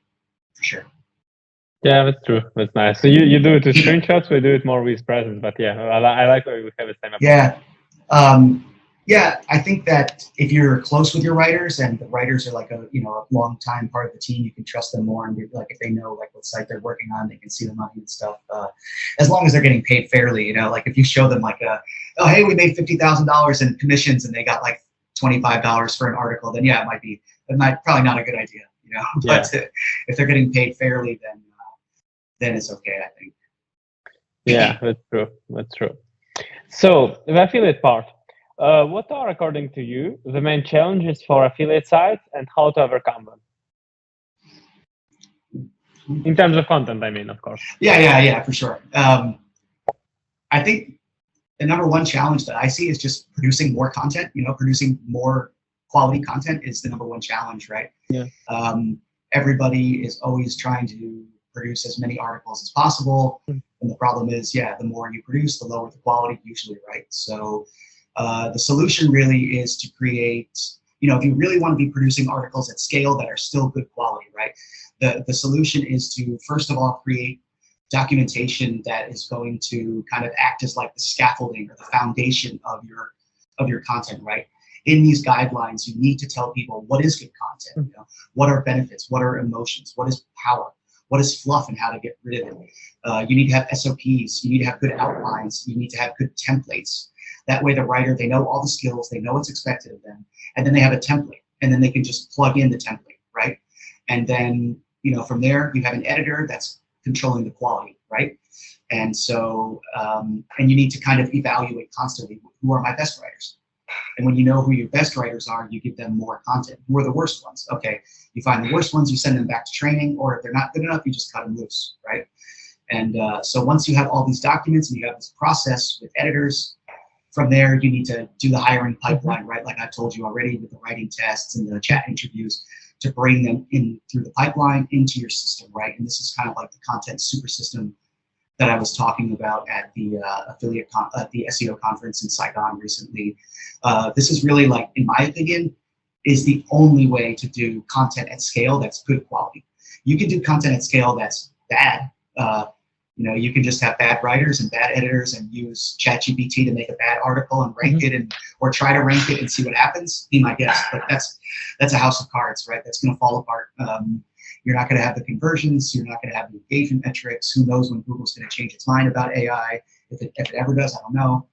for sure. Yeah, that's true. That's nice. So you do it with screenshots, we do it more with presents, but yeah, I like where we have the same approach. Yeah, I think that if you're close with your writers, and the writers are like a long time part of the team, you can trust them more, and like if they know like what site they're working on, they can see the money and stuff. As long as they're getting paid fairly, you know, like if you show them like oh hey, we made $50,000 in commissions and they got like $25 for an article, then yeah, it might probably not a good idea, you know. But if they're getting paid fairly, then it's okay, I think. Yeah, that's true. So the affiliate part. what are, according to you, the main challenges for affiliate sites and how to overcome them? In terms of content, I mean, of course. Yeah, for sure. I think the number one challenge that I see is just producing more content. Producing more quality content is the number one challenge, right? Yeah. Everybody is always trying to produce as many articles as possible. And the problem is, the more you produce, the lower the quality usually, right? So the solution really is to create, if you really want to be producing articles at scale that are still good quality, right? The solution is to, first of all, create documentation that is going to kind of act as like the scaffolding or the foundation of your content, right? In these guidelines, you need to tell people what is good content, what are benefits, what are emotions, what is power, what is fluff and how to get rid of it. You need to have SOPs, you need to have good outlines, you need to have good templates. That way the writer, they know all the skills, they know what's expected of them, and then they have a template, and then they can just plug in the template, right? And then, from there, you have an editor that's controlling the quality, right? And so, and you need to kind of evaluate constantly, who are my best writers? And when you know who your best writers are, you give them more content. Who are the worst ones? Okay, you find the worst ones, you send them back to training, or if they're not good enough, you just cut them loose, right? And so once you have all these documents and you have this process with editors, from there, you need to do the hiring pipeline, right? Like I told you already, with the writing tests and the chat interviews, to bring them in through the pipeline into your system, right? And this is kind of like the content super system that I was talking about at the the SEO conference in Saigon recently. This is really, like, in my opinion, is the only way to do content at scale that's good quality. You can do content at scale that's bad. You can just have bad writers and bad editors and use ChatGPT to make a bad article and rank it, or try to rank it and see what happens. Be my guest, but that's a house of cards, right? That's going to fall apart. You're not going to have the conversions. You're not going to have the engagement metrics. Who knows when Google's going to change its mind about AI? If it ever does, I don't know.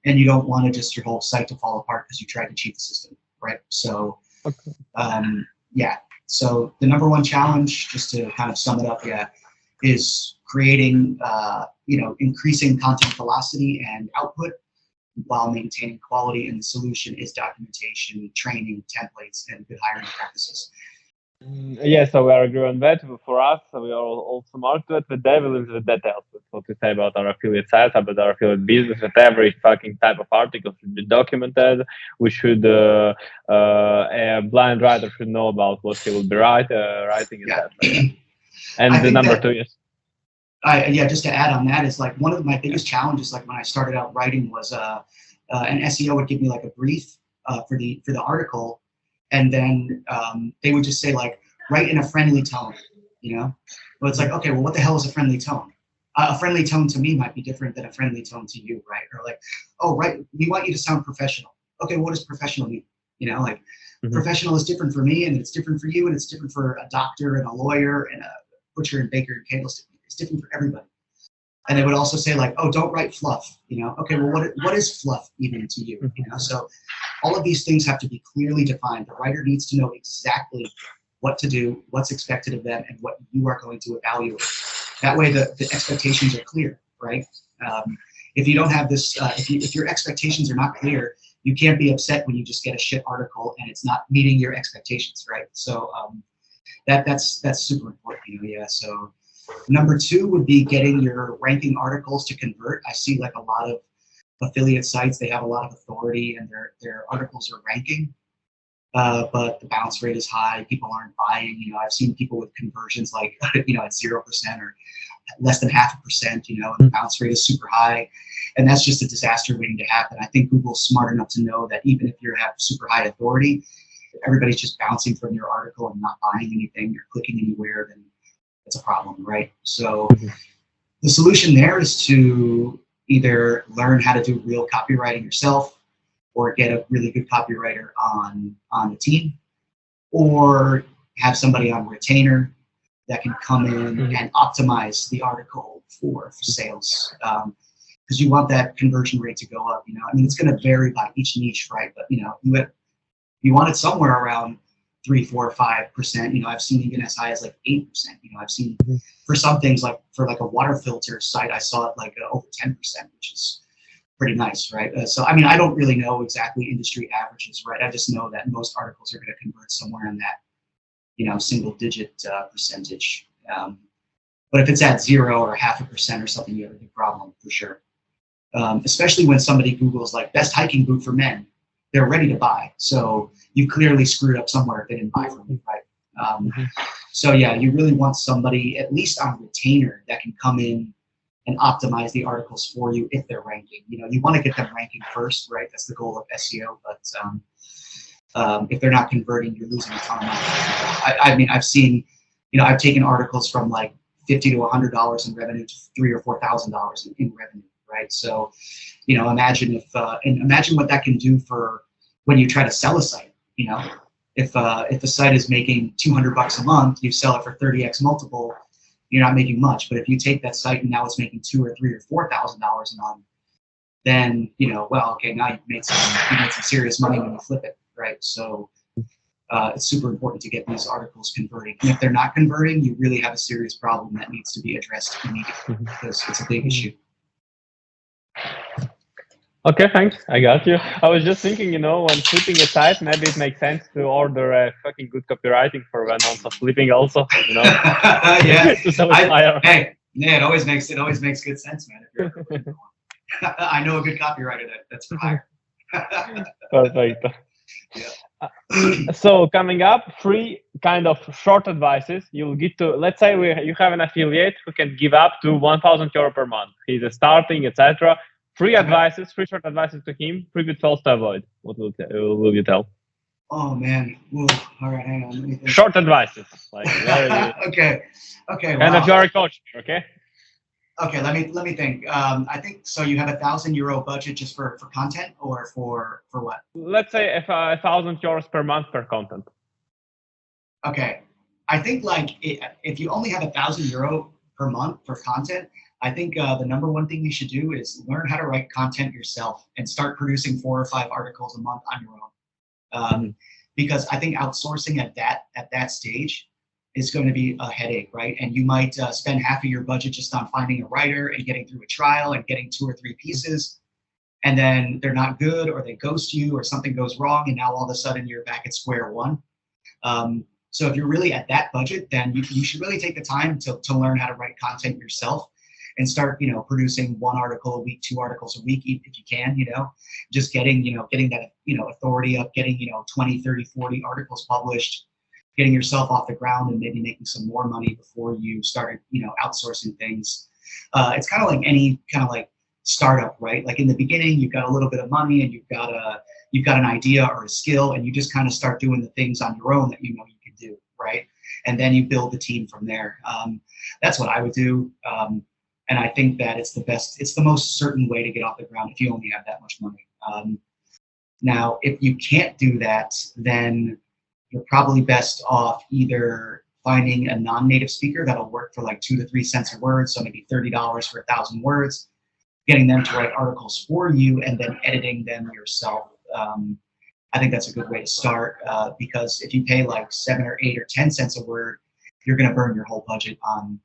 And you don't want just your whole site to fall apart because you tried to cheat the system, right? So, So the number one challenge, just to kind of sum it up, is creating, increasing content velocity and output while maintaining quality. And the solution is documentation, training, templates, and good hiring practices. Yeah, so we are agree on that. For us, we are also marked to it. The devil is the details. That's what we say about our affiliate sites, about our affiliate business. That every fucking type of article should be documented. We should, a blind writer should know about what he will be writing, etc. And the number two is. Just to add on that, is like one of my biggest challenges, like when I started out writing, was an SEO would give me like a brief for the article, and then they would just say, like, write in a friendly tone, Well, it's like, okay, well, what the hell is a friendly tone? A friendly tone to me might be different than a friendly tone to you, right? Or like, oh, right, we want you to sound professional. Okay, what does professional mean? Professional is different for me, and it's different for you, and it's different for a doctor and a lawyer and a butcher and baker and candlestick. It's different for everybody. And they would also say, like, oh, don't write fluff, Okay, well, what is fluff even to you? So all of these things have to be clearly defined. The writer needs to know exactly what to do, what's expected of them, and what you are going to evaluate. That way the expectations are clear, right? If you don't have this, if your expectations are not clear, you can't be upset when you just get a shit article and it's not meeting your expectations, right? So that's super important, So number two would be getting your ranking articles to convert. I see, like, a lot of affiliate sites, they have a lot of authority and their articles are ranking, but the bounce rate is high. People aren't buying. I've seen people with conversions like at 0% or less than 0.5%. And the bounce rate is super high, and that's just a disaster waiting to happen. I think Google's smart enough to know that even if you have super high authority, if everybody's just bouncing from your article and not buying anything or clicking anywhere, then it's a problem, right? So the solution there is to either learn how to do real copywriting yourself, or get a really good copywriter on the team, or have somebody on retainer that can come in and optimize the article for sales. Because you want that conversion rate to go up, it's going to vary by each niche, right? But, you want it somewhere around 3, 4, 5%. I've seen even as high as like 8%. I've seen for some things, like for like a water filter site, I saw it like over 10%, which is pretty nice, right? So, I mean, I don't really know exactly industry averages, right? I just know that most articles are going to convert somewhere in that, single digit percentage. But if it's at 0 or 0.5% or something, you have a big problem for sure. Especially when somebody Googles like best hiking boot for men, they're ready to buy. So you clearly screwed up somewhere if they didn't buy from you, right? So yeah, you really want somebody at least on retainer that can come in and optimize the articles for you if they're ranking. You want to get them ranking first, right? That's the goal of SEO. But if they're not converting, you're losing a ton of money. I mean, I've seen, I've taken articles from like $50 to $100 in revenue to $3,000 or $4,000 in revenue, right? So, imagine imagine what that can do for when you try to sell a site. If the site is making $200 a month, you sell it for 30x multiple, you're not making much. But if you take that site and now it's making $2,000 or $3,000 or $4,000 a month, then well, okay, now you've made some serious money when you flip it, right? So it's super important to get these articles converting. And if they're not converting, you really have a serious problem that needs to be addressed immediately because it's a big issue. Okay, thanks. I got you. I was just thinking, when flipping a site, maybe it makes sense to order a fucking good copywriting for when also flipping also, Yeah. to sell it higher. Hey, yeah, it always makes good sense, man. If you're I know a good copywriter that's for hire. Perfect. Yeah. So coming up, 3 kind of short advices you'll get to. Let's say you have an affiliate who can give up to €1,000 per month. He's starting, etc. 3 advices, 3 short advices to him. 3 pitfalls to avoid. What will you tell? Oh man. Ooh, all right, hang on. Let me think. Short advices, like Okay. Kind of you're a coach, okay? Okay, let me think. I think so. You have €1,000 budget just for content, or for what? Let's say €1,000 per month per content. Okay, I think if you only have €1,000 per month for content, I think the number one thing you should do is learn how to write content yourself and start producing 4 or 5 articles a month on your own. Because I think outsourcing at that stage is going to be a headache, right? And you might spend half of your budget just on finding a writer and getting through a trial and getting 2 or 3 pieces, and then they're not good, or they ghost you, or something goes wrong, and now all of a sudden you're back at square one. So if you're really at that budget, then you should really take the time to learn how to write content yourself and start, producing 1 article a week, 2 articles a week, if you can, just getting that, authority up, getting, 20, 30, 40 articles published, getting yourself off the ground and maybe making some more money before you start, outsourcing things. It's kind of like any kind of like startup, right? Like in the beginning, you've got a little bit of money and you've got an idea or a skill, and you just kind of start doing the things on your own that you can do, right? And then you build the team from there. That's what I would do. And I think that it's the most certain way to get off the ground if you only have that much money. Now, if you can't do that, then you're probably best off either finding a non-native speaker that'll work for like 2 to 3 cents a word, so maybe $30 for 1,000 words, getting them to write articles for you and then editing them yourself. I think that's a good way to start, because if you pay like 7 or 8 or 10 cents a word, you're going to burn your whole budget on,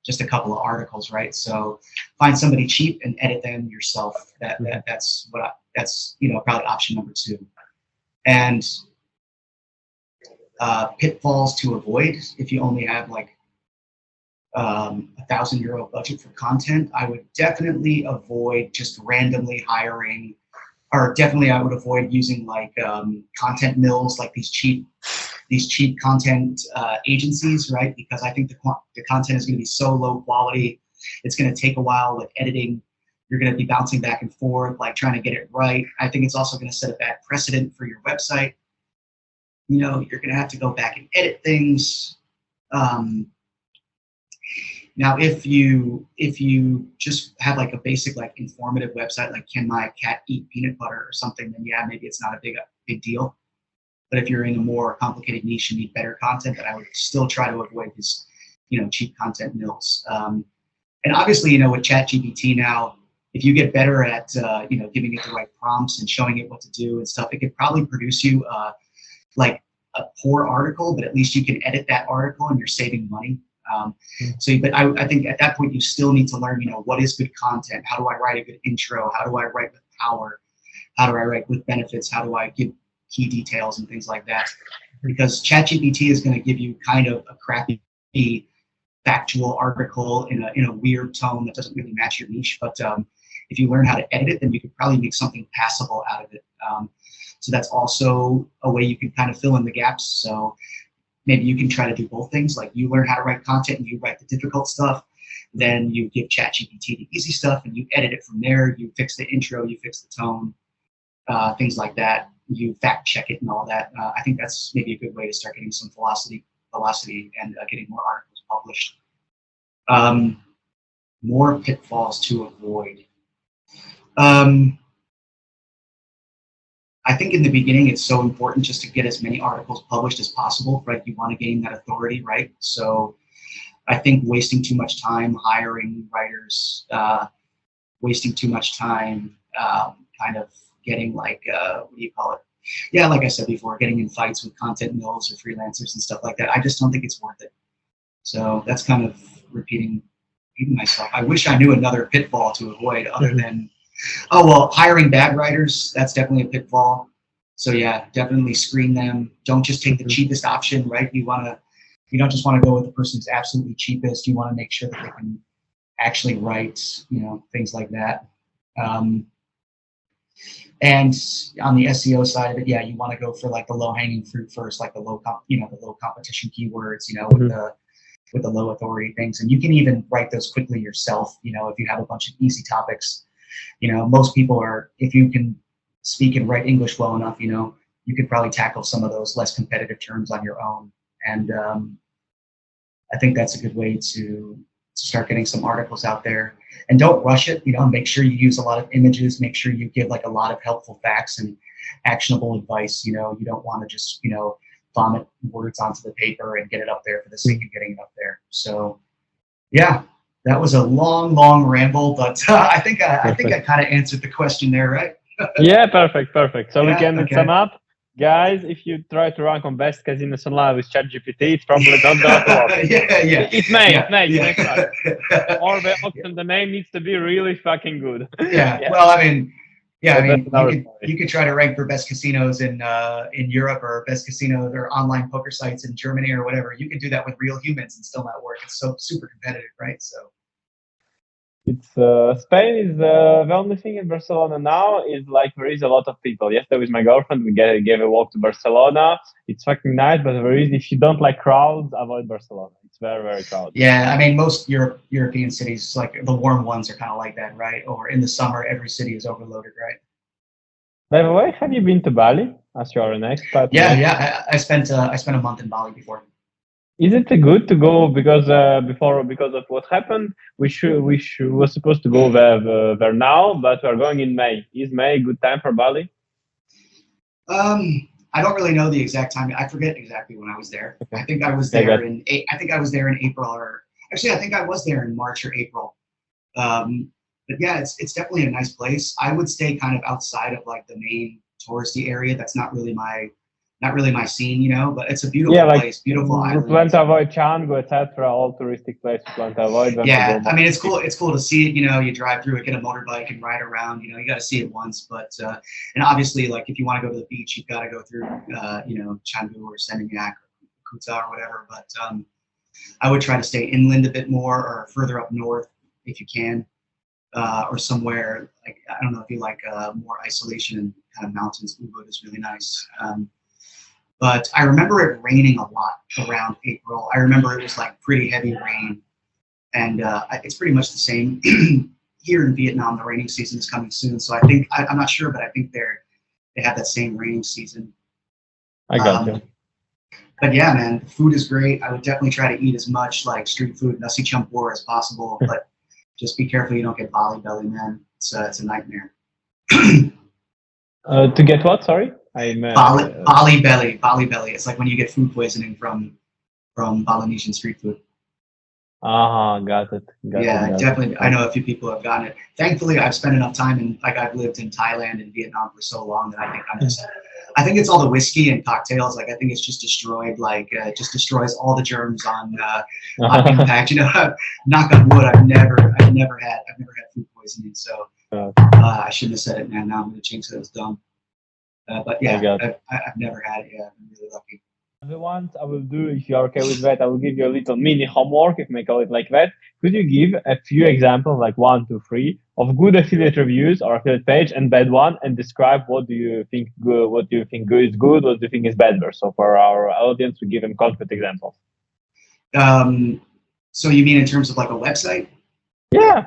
just a couple of articles, right? So find somebody cheap and edit them yourself. That's probably option number 2. And pitfalls to avoid if you only have like €1,000 budget for content. I would definitely avoid just randomly hiring, or definitely I would avoid using like content mills, like these cheap content agencies, right? Because I think the content is going to be so low quality. It's going to take a while with editing. You're going to be bouncing back and forth, like trying to get it right. I think it's also going to set a bad precedent for your website. You're going to have to go back and edit things. Now, if you just have like a basic, like informative website, like can my cat eat peanut butter or something, then yeah, maybe it's not a big deal. But if you're in a more complicated niche and need better content, then I would still try to avoid this, cheap content mills. And obviously, with ChatGPT now, if you get better at, giving it the right prompts and showing it what to do and stuff, it could probably produce you like a poor article, but at least you can edit that article and you're saving money. But I think at that point you still need to learn, what is good content? How do I write a good intro? How do I write with power? How do I write with benefits? How do I give key details and things like that? Because ChatGPT is going to give you kind of a crappy factual article in a weird tone that doesn't really match your niche. But if you learn how to edit it, then you could probably make something passable out of it. So that's also a way you can kind of fill in the gaps. So maybe you can try to do both things. Like you learn how to write content and you write the difficult stuff. Then you give ChatGPT the easy stuff and you edit it from there. You fix the intro, you fix the tone, things like that. You fact check it and all that. I think that's maybe a good way to start getting some velocity and getting more articles published. More pitfalls to avoid. I think in the beginning, it's so important just to get as many articles published as possible, right? You want to gain that authority, right? So I think wasting too much time hiring writers, wasting too much time kind of getting like, what do you call it? Yeah, like I said before, getting in fights with content mills or freelancers and stuff like that. I just don't think it's worth it. So that's kind of repeating myself. I wish I knew another pitfall to avoid other than, oh, well, hiring bad writers, that's definitely a pitfall. So yeah, definitely screen them. Don't just take the cheapest option, right? You don't just want to go with the person who's absolutely cheapest. You want to make sure that they can actually write, things like that. And on the SEO side of it, yeah, you want to go for like the low-hanging fruit first, like the low competition keywords, with the low authority things. And you can even write those quickly yourself, if you have a bunch of easy topics. Most people if you can speak and write English well enough, you could probably tackle some of those less competitive terms on your own. And I think that's a good way to start getting some articles out there. And don't rush it, make sure you use a lot of images, make sure you give like a lot of helpful facts and actionable advice. You don't want to just, vomit words onto the paper and get it up there for the sake of getting it up there. So yeah, that was a long ramble, but I think I kind of answered the question there, right? Yeah, perfect. So we can sum up. Guys, if you try to rank on best casinos online with ChatGPT, it's probably not going to work. It may. You may try. Or the option, the name needs to be really fucking good. Well, I mean, you could try to rank for best casinos in Europe or best casinos or online poker sites in Germany or whatever. You could do that with real humans and still not work. It's so super competitive, right? So. It's Spain is the only thing in Barcelona now is like there is a lot of people. Yesterday with my girlfriend we gave a walk to Barcelona. It's fucking nice, but there is, if you don't like crowds, avoid Barcelona. It's very crowded. Yeah, I mean most European cities, like the warm ones, are kind of like that, right? Or in the summer, every city is overloaded, right? By the way, have you been to Bali? As you are an expat. Yeah. I spent a month in Bali before. Is it good to go because of what happened? We were supposed to go there now, but we're going in May. Is May a good time for Bali? I don't really know the exact time. I forget exactly when I was there. Okay. I think I was there in April, or actually I think I was there in March or April. But yeah, it's definitely a nice place. I would stay kind of outside of like the main touristy area. That's not really my scene, but it's a beautiful place, beautiful island. You plan to avoid Canggu, etc. All touristic places you plan to avoid. Yeah, I mean it's cool. It's cool to see it. You drive through it, get a motorbike, and ride around. You got to see it once. But and obviously, like if you want to go to the beach, you've got to go through Canggu or Seminyak or Kuta or whatever. But I would try to stay inland a bit more or further up north if you can, or somewhere like I don't know if you like more isolation and kind of mountains. Ubud is really nice. But I remember it raining a lot around April. I remember it was like pretty heavy rain. And it's pretty much the same here in Vietnam. The raining season is coming soon. So I think, I'm not sure, but I think they have that same raining season. I got you. But yeah, man, the food is great. I would definitely try to eat as much like street food, nasi campur as possible. But just be careful you don't get Bali belly, man. It's a nightmare. To get what? Sorry? Bali belly. It's like when you get food poisoning from Balinesian street food. Got it. Definitely. I know a few people have gotten it. Thankfully, I've spent enough time I've lived in Thailand and Vietnam for so long that I think I think it's all the whiskey and cocktails. Like I think it's just destroyed. Like just destroys all the germs on impact. You know, knock on wood. I've never had food poisoning. So I shouldn't have said it, man. Now I'm gonna jinx it. It was dumb. But yeah, I've never had it. Yeah, I'm really lucky. The ones I will do, if you're okay with that, I will give you a little mini homework, if we call it like that. Could you give a few examples, like 1, 2, 3, of good affiliate reviews or affiliate page and bad one, and describe what do you think good, what do you think good is good, what do you think is bad? So for our audience, we give them concrete examples. So you mean in terms of like a website? Yeah,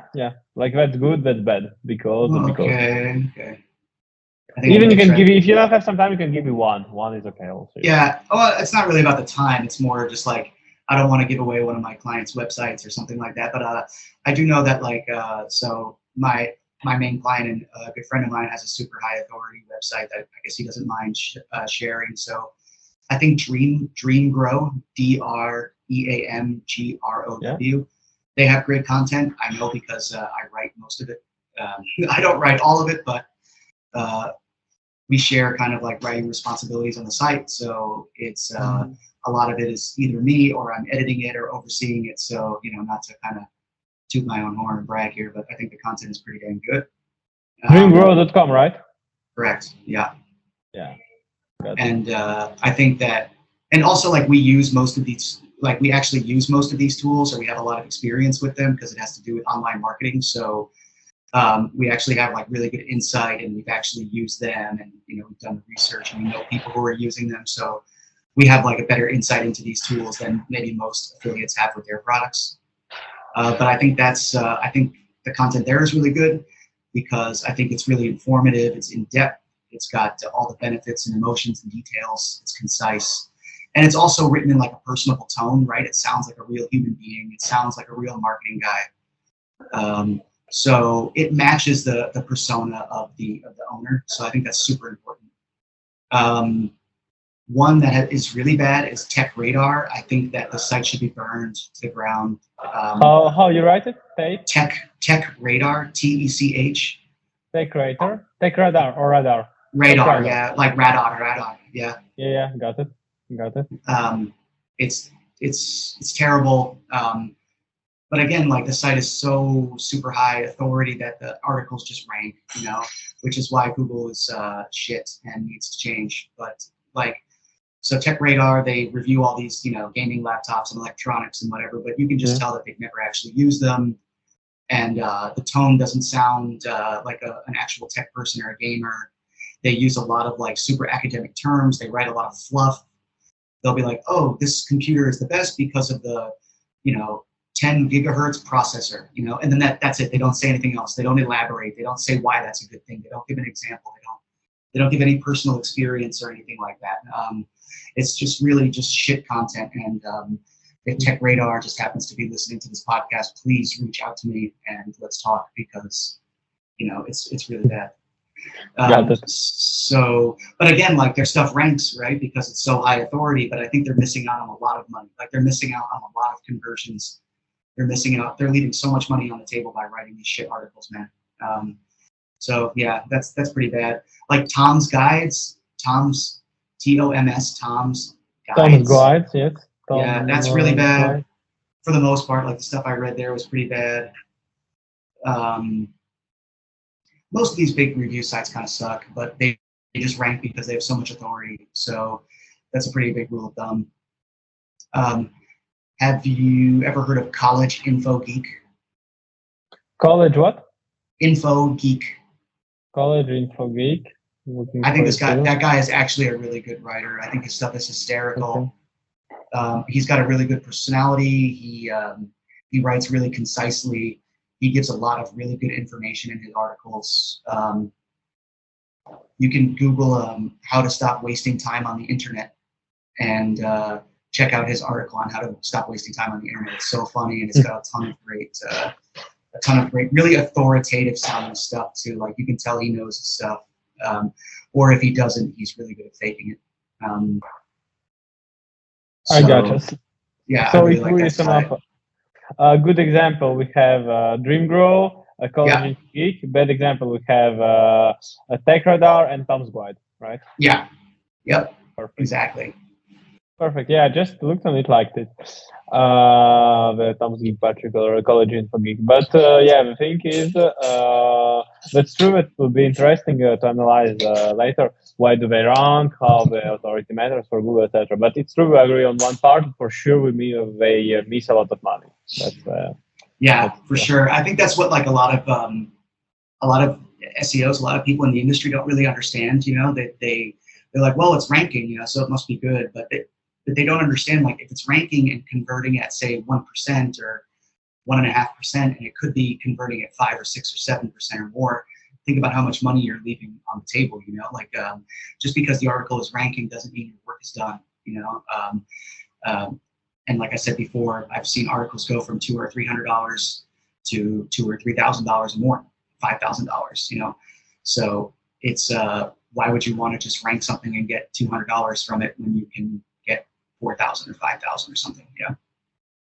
like that's good, that's bad, because. Okay. Even you can give, if you don't have some time, you can give me one. One is okay also. Yeah. Oh, it's not really about the time. It's more just like, I don't want to give away one of my clients' websites or something like that. But I do know that like, so my main client and a good friend of mine has a super high authority website that I guess he doesn't mind sharing. So I think Dreamgrow, DREAMGROW, they have great content. I know because I write most of it. I don't write all of it, but we share kind of like writing responsibilities on the site. So it's a lot of it is either me or I'm editing it or overseeing it. So, you know, not to kind of toot my own horn and brag here, but I think the content is pretty dang good. Dreamgrow.com, right? Correct. Yeah. Yeah. And I think that, and also like we use most of these, like we actually use most of these tools, or we have a lot of experience with them because it has to do with online marketing. So we actually have like really good insight, and we've actually used them, and you know, we've done the research and we know people who are using them. So we have like a better insight into these tools than maybe most affiliates have with their products. But I think that's I think the content there is really good because I think it's really informative. It's in depth. It's got all the benefits and emotions and details. It's concise. And it's also written in like a personable tone, right? It sounds like a real human being. It sounds like a real marketing guy. So it matches the persona of the owner. So I think that's super important. One that is really bad is Tech Radar. I think that the site should be burned to the ground. How you write it? Tech Radar, TECH. Tech Radar, Tech Radar or Radar. Radar, yeah, like radar, yeah. Yeah, got it. It's terrible. But again, like the site is so super high authority that the articles just rank, you know, which is why Google is shit and needs to change. But like, so Tech Radar, they review all these, you know, gaming laptops and electronics and whatever, but you can just tell that they've never actually used them. And the tone doesn't sound like an actual tech person or a gamer. They use a lot of like super academic terms. They write a lot of fluff. They'll be like, oh, this computer is the best because of the, you know, 10 gigahertz processor, you know, and then that's it. They don't say anything else. They don't elaborate. They don't say why that's a good thing. They don't give an example. They don't give any personal experience or anything like that. It's just really just shit content. And if Tech Radar just happens to be listening to this podcast, please reach out to me and let's talk because, you know, it's really bad. So, but again, like their stuff ranks, right? Because it's so high authority, but I think they're missing out on a lot of money. Like they're missing out on a lot of conversions. They're missing out. They're leaving so much money on the table by writing these shit articles, man. So yeah, that's pretty bad. Like Tom's Guides, Tom's TOMS, Tom's Guides. Tom's Guides, yes. Yeah, that's really bad. For the most part, like the stuff I read there was pretty bad. Most of these big review sites kind of suck, but they just rank because they have so much authority. So that's a pretty big rule of thumb. Have you ever heard of College Info Geek? College what? Info Geek. College Info Geek. I think that guy is actually a really good writer. I think his stuff is hysterical. Okay. He's got a really good personality. He writes really concisely. He gives a lot of really good information in his articles. You can Google how to stop wasting time on the internet and check out his article on how to stop wasting time on the internet. It's so funny and it's got a ton of great, really authoritative sounding stuff too. Like you can tell he knows his stuff. Or if he doesn't, he's really good at faking it. I gotcha. Yeah, so I really if like we that sum side. up, a good example, we have Dreamgrow, a College Geek. Bad example, we have a Tech Radar and Tom's Guide, right? Yeah, Yep, Perfect. exactly. Perfect. Yeah, I just looked on it like this. The Tom's Geek particular college info geek. But yeah, the thing is, that's true. It will be interesting to analyze later. Why do they rank? How the authority matters for Google, etc. But it's true. We agree on one part. For sure, they miss a lot of money. Yeah, That's for sure. I think that's what like a lot of SEOs, a lot of people in the industry don't really understand. You know, that they're like, well, it's ranking, you know, so it must be good, but they don't understand, like, if it's ranking and converting at say 1% or 1.5%, and it could be converting at 5 or 6 or 7% or more. Think about how much money you're leaving on the table. You know, like just because the article is ranking doesn't mean your work is done. You know, and like I said before, I've seen articles go from $200 or $300 to $2,000 or $3,000 or more, $5,000. You know, so it's why would you want to just rank something and get $200 from it when you can get 4,000 or 5,000 or something? Yeah.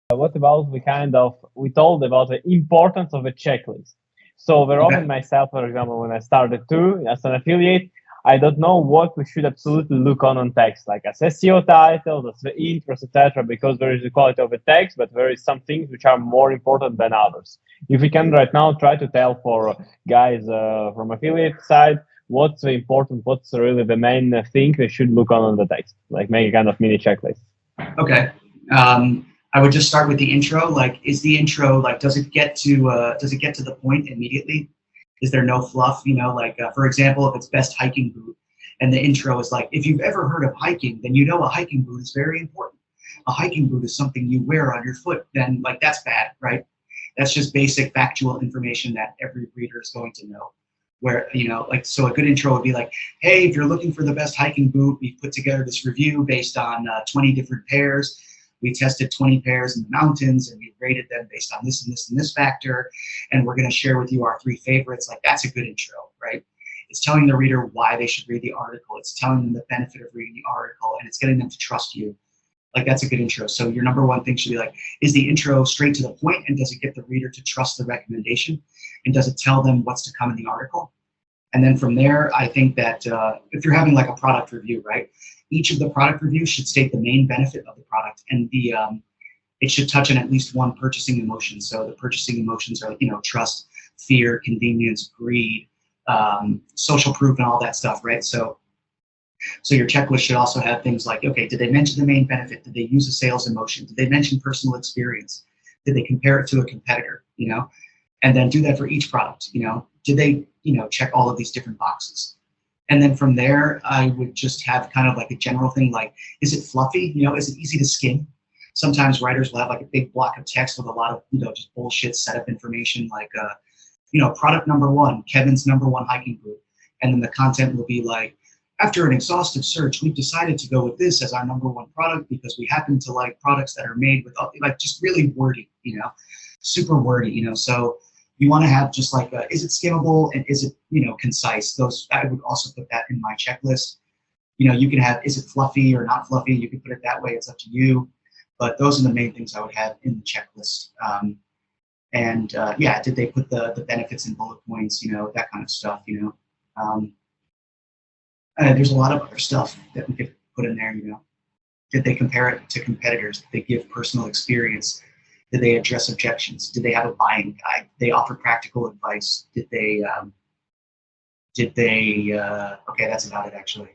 What about we told about the importance of a checklist. So very often myself, for example, when I started too as an affiliate, I don't know what we should absolutely look on text, like as SEO titles, as the intros, etc., because there is the quality of the text, but there is some things which are more important than others. If we can right now try to tell for guys from affiliate side, what's really the main thing they should look on the text, like make a kind of mini checklist. Okay. I would just start with the intro. Like, is the intro, like, does it get to the point immediately? Is there no fluff? You know, like for example, if it's best hiking boot, and the intro is like, if you've ever heard of hiking, then you know a hiking boot is very important. A hiking boot is something you wear on your foot. Then, like, that's bad, right? That's just basic factual information that every reader is going to know. Where, you know, like, so a good intro would be like, hey, if you're looking for the best hiking boot, we've put together this review based on 20 different pairs. We tested 20 pairs in the mountains, and we rated them based on this and this and this factor. And we're going to share with you our 3 favorites. Like, that's a good intro, right? It's telling the reader why they should read the article. It's telling them the benefit of reading the article, and it's getting them to trust you. Like, that's a good intro. So your number one thing should be like, is the intro straight to the point, and does it get the reader to trust the recommendation? And does it tell them what's to come in the article? And then from there, I think that if you're having like a product review, right, each of the product reviews should state the main benefit of the product, and it should touch on at least one purchasing emotion. So the purchasing emotions are, you know, trust, fear, convenience, greed, social proof, and all that stuff, right? So your checklist should also have things like, okay, did they mention the main benefit? Did they use a sales emotion? Did they mention personal experience? Did they compare it to a competitor? You know, and then do that for each product. You know, did they, you know, check all of these different boxes? And then from there, I would just have kind of like a general thing, like, is it fluffy? You know, is it easy to skim? Sometimes writers will have like a big block of text with a lot of, you know, just bullshit setup information, like, you know, product number 1, Kevin's number 1 hiking boot. And then the content will be like, after an exhaustive search, we've decided to go with this as our number 1 product because we happen to like products that are made with, like, just really wordy, you know, super wordy, you know. So you want to have just like, is it skimmable and is it, you know, concise? Those, I would also put that in my checklist. You know, you can have, is it fluffy or not fluffy? You can put it that way. It's up to you. But those are the main things I would have in the checklist. Yeah, did they put the benefits in bullet points? You know, that kind of stuff. You know, there's a lot of other stuff that we could put in there. You know, did they compare it to competitors? Did they give personal experience? Did they address objections? Did they have a buying guide? Did they offer practical advice? Did they, okay, that's about it actually.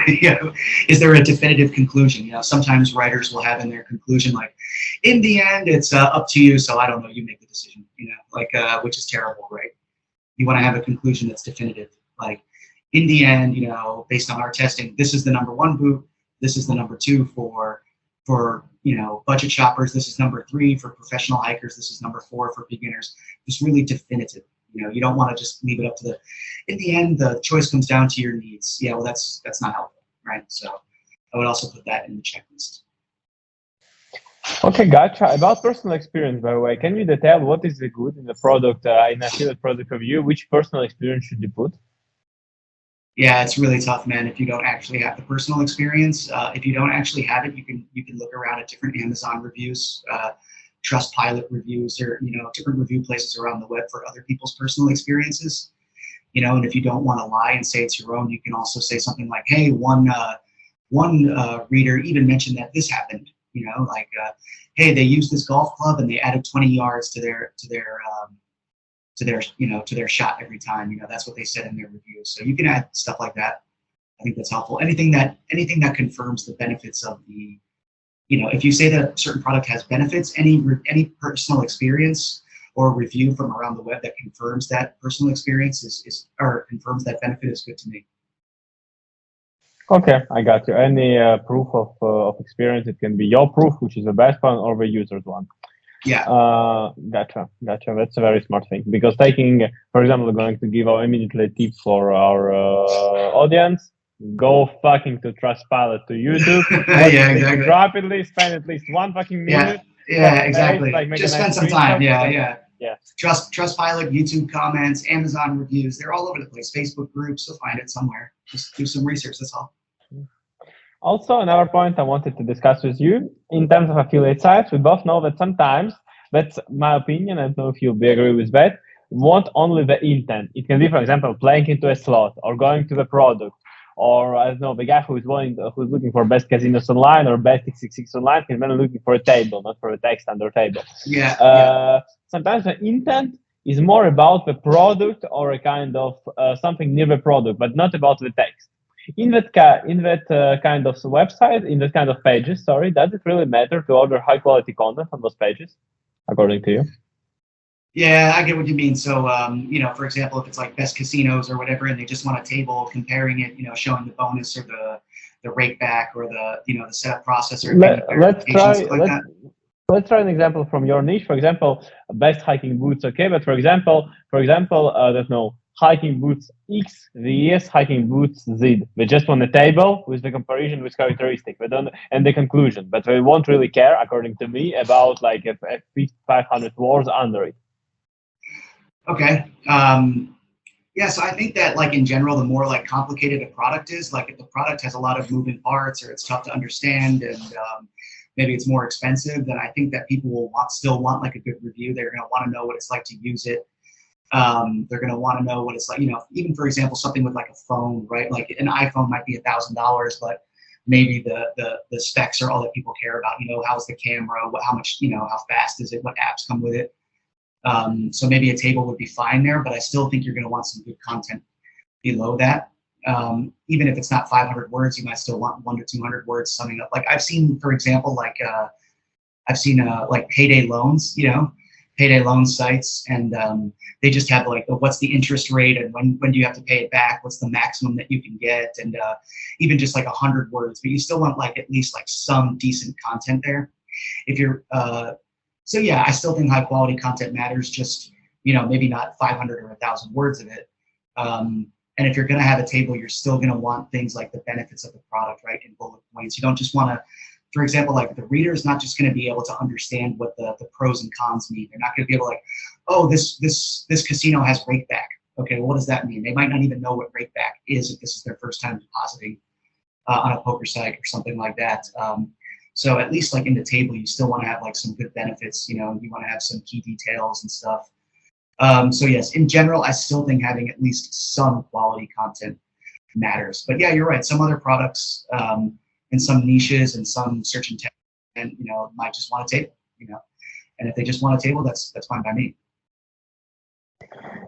You know, is there a definitive conclusion? You know, sometimes writers will have in their conclusion, like, in the end, it's up to you. So I don't know, you make the decision, you know, like, which is terrible, right? You want to have a conclusion that's definitive. Like, in the end, you know, based on our testing, this is the number 1 boot. This is the number 2 for, you know, budget shoppers. This is number 3 for professional hikers. This is number 4 for beginners. It's really definitive. You know, you don't want to just leave it up to the, in the end, the choice comes down to your needs. Yeah, well, that's not helpful, right? So I would also put that in the checklist. Okay, gotcha. About personal experience, by the way, can you detail what is the good in the product, in affiliate product review? Which personal experience should you put? Yeah, it's really tough, man. If you don't actually have the personal experience, if you don't actually have it, you can look around at different Amazon reviews, Trustpilot reviews, or, you know, different review places around the web for other people's personal experiences. You know, and if you don't want to lie and say it's your own, you can also say something like, hey, one one reader even mentioned that this happened. Like, hey, they used this golf club and they added 20 yards to their shot every time. That's what they said in their review. So you can add stuff like that. I think that's helpful. Anything that confirms the benefits of the, if you say that a certain product has benefits, any personal experience or review from around the web that confirms that personal experience or confirms that benefit is good to me. Okay, I got you. Any proof of experience? It can be your proof, which is the best one, or the user's one. Yeah. Gotcha. That's a very smart thing, because taking, for example, we're going to give our immediately tip for our audience. Go fucking to Trustpilot to YouTube. Yeah, exactly. Rapidly spend at least 1 fucking minute. Yeah, exactly. Just spend some time. Yeah. Trustpilot, YouTube comments, Amazon reviews, they're all over the place. Facebook groups, you'll find it somewhere. Just do some research, that's all. Also, another point I wanted to discuss with you, in terms of affiliate sites, we both know that sometimes, that's my opinion, I don't know if you'll agree with that, want only the intent. It can be, for example, playing into a slot or going to the product, or I don't know, the guy who's looking for best casinos online or best x66 online is mainly looking for a table, not for a text under table. Sometimes the intent is more about the product or a kind of something near the product, but not about the text. In that kind of website, in that kind of pages, does it really matter to order high quality content on those pages, according to you? Yeah, I get what you mean. So, for example, if it's like best casinos or whatever, and they just want a table comparing it, showing the bonus or the rake back or the setup process or Let's try an example from your niche. For example, best hiking boots, okay? But for example, I don't know, hiking boots X vs hiking boots Z. They just want a table with the comparison with characteristic, and the conclusion. But they won't really care, according to me, about like a 500 words under it. Okay. Yeah, so I think that like in general, the more like complicated a product is, like if the product has a lot of moving parts or it's tough to understand and maybe it's more expensive, then I think that people will still want like a good review. They're going to want to know what it's like to use it. They're going to want to know what it's like, even for example, something with like a phone, right? Like an iPhone might be $1,000, but maybe the specs are all that people care about. How's the camera? How much, how fast is it? What apps come with it? So maybe a table would be fine there, but I still think you're going to want some good content below that. Even if it's not 500 words, you might still want 100 to 200 words summing up. Like I've seen, for example, like payday loans, payday loan sites, and they just have like what's the interest rate and when do you have to pay it back? What's the maximum that you can get? And even just like 100 words, but you still want like at least like some decent content there. If you're so yeah, I still think high quality content matters. Just maybe not 500 or 1,000 words of it. And if you're going to have a table, you're still going to want things like the benefits of the product, right, in bullet points. You don't just want to, for example, like the reader is not just going to be able to understand what the pros and cons mean. They're not going to be able to like, oh, this casino has rake back. Okay, well, what does that mean? They might not even know what rake back is if this is their first time depositing on a poker site or something like that. So at least like in the table, you still want to have like some good benefits. You want to have some key details and stuff. So yes, in general, I still think having at least some quality content matters. But yeah, you're right. Some other products and some niches and some search intent, might just want a table. And if they just want a table, that's fine by me.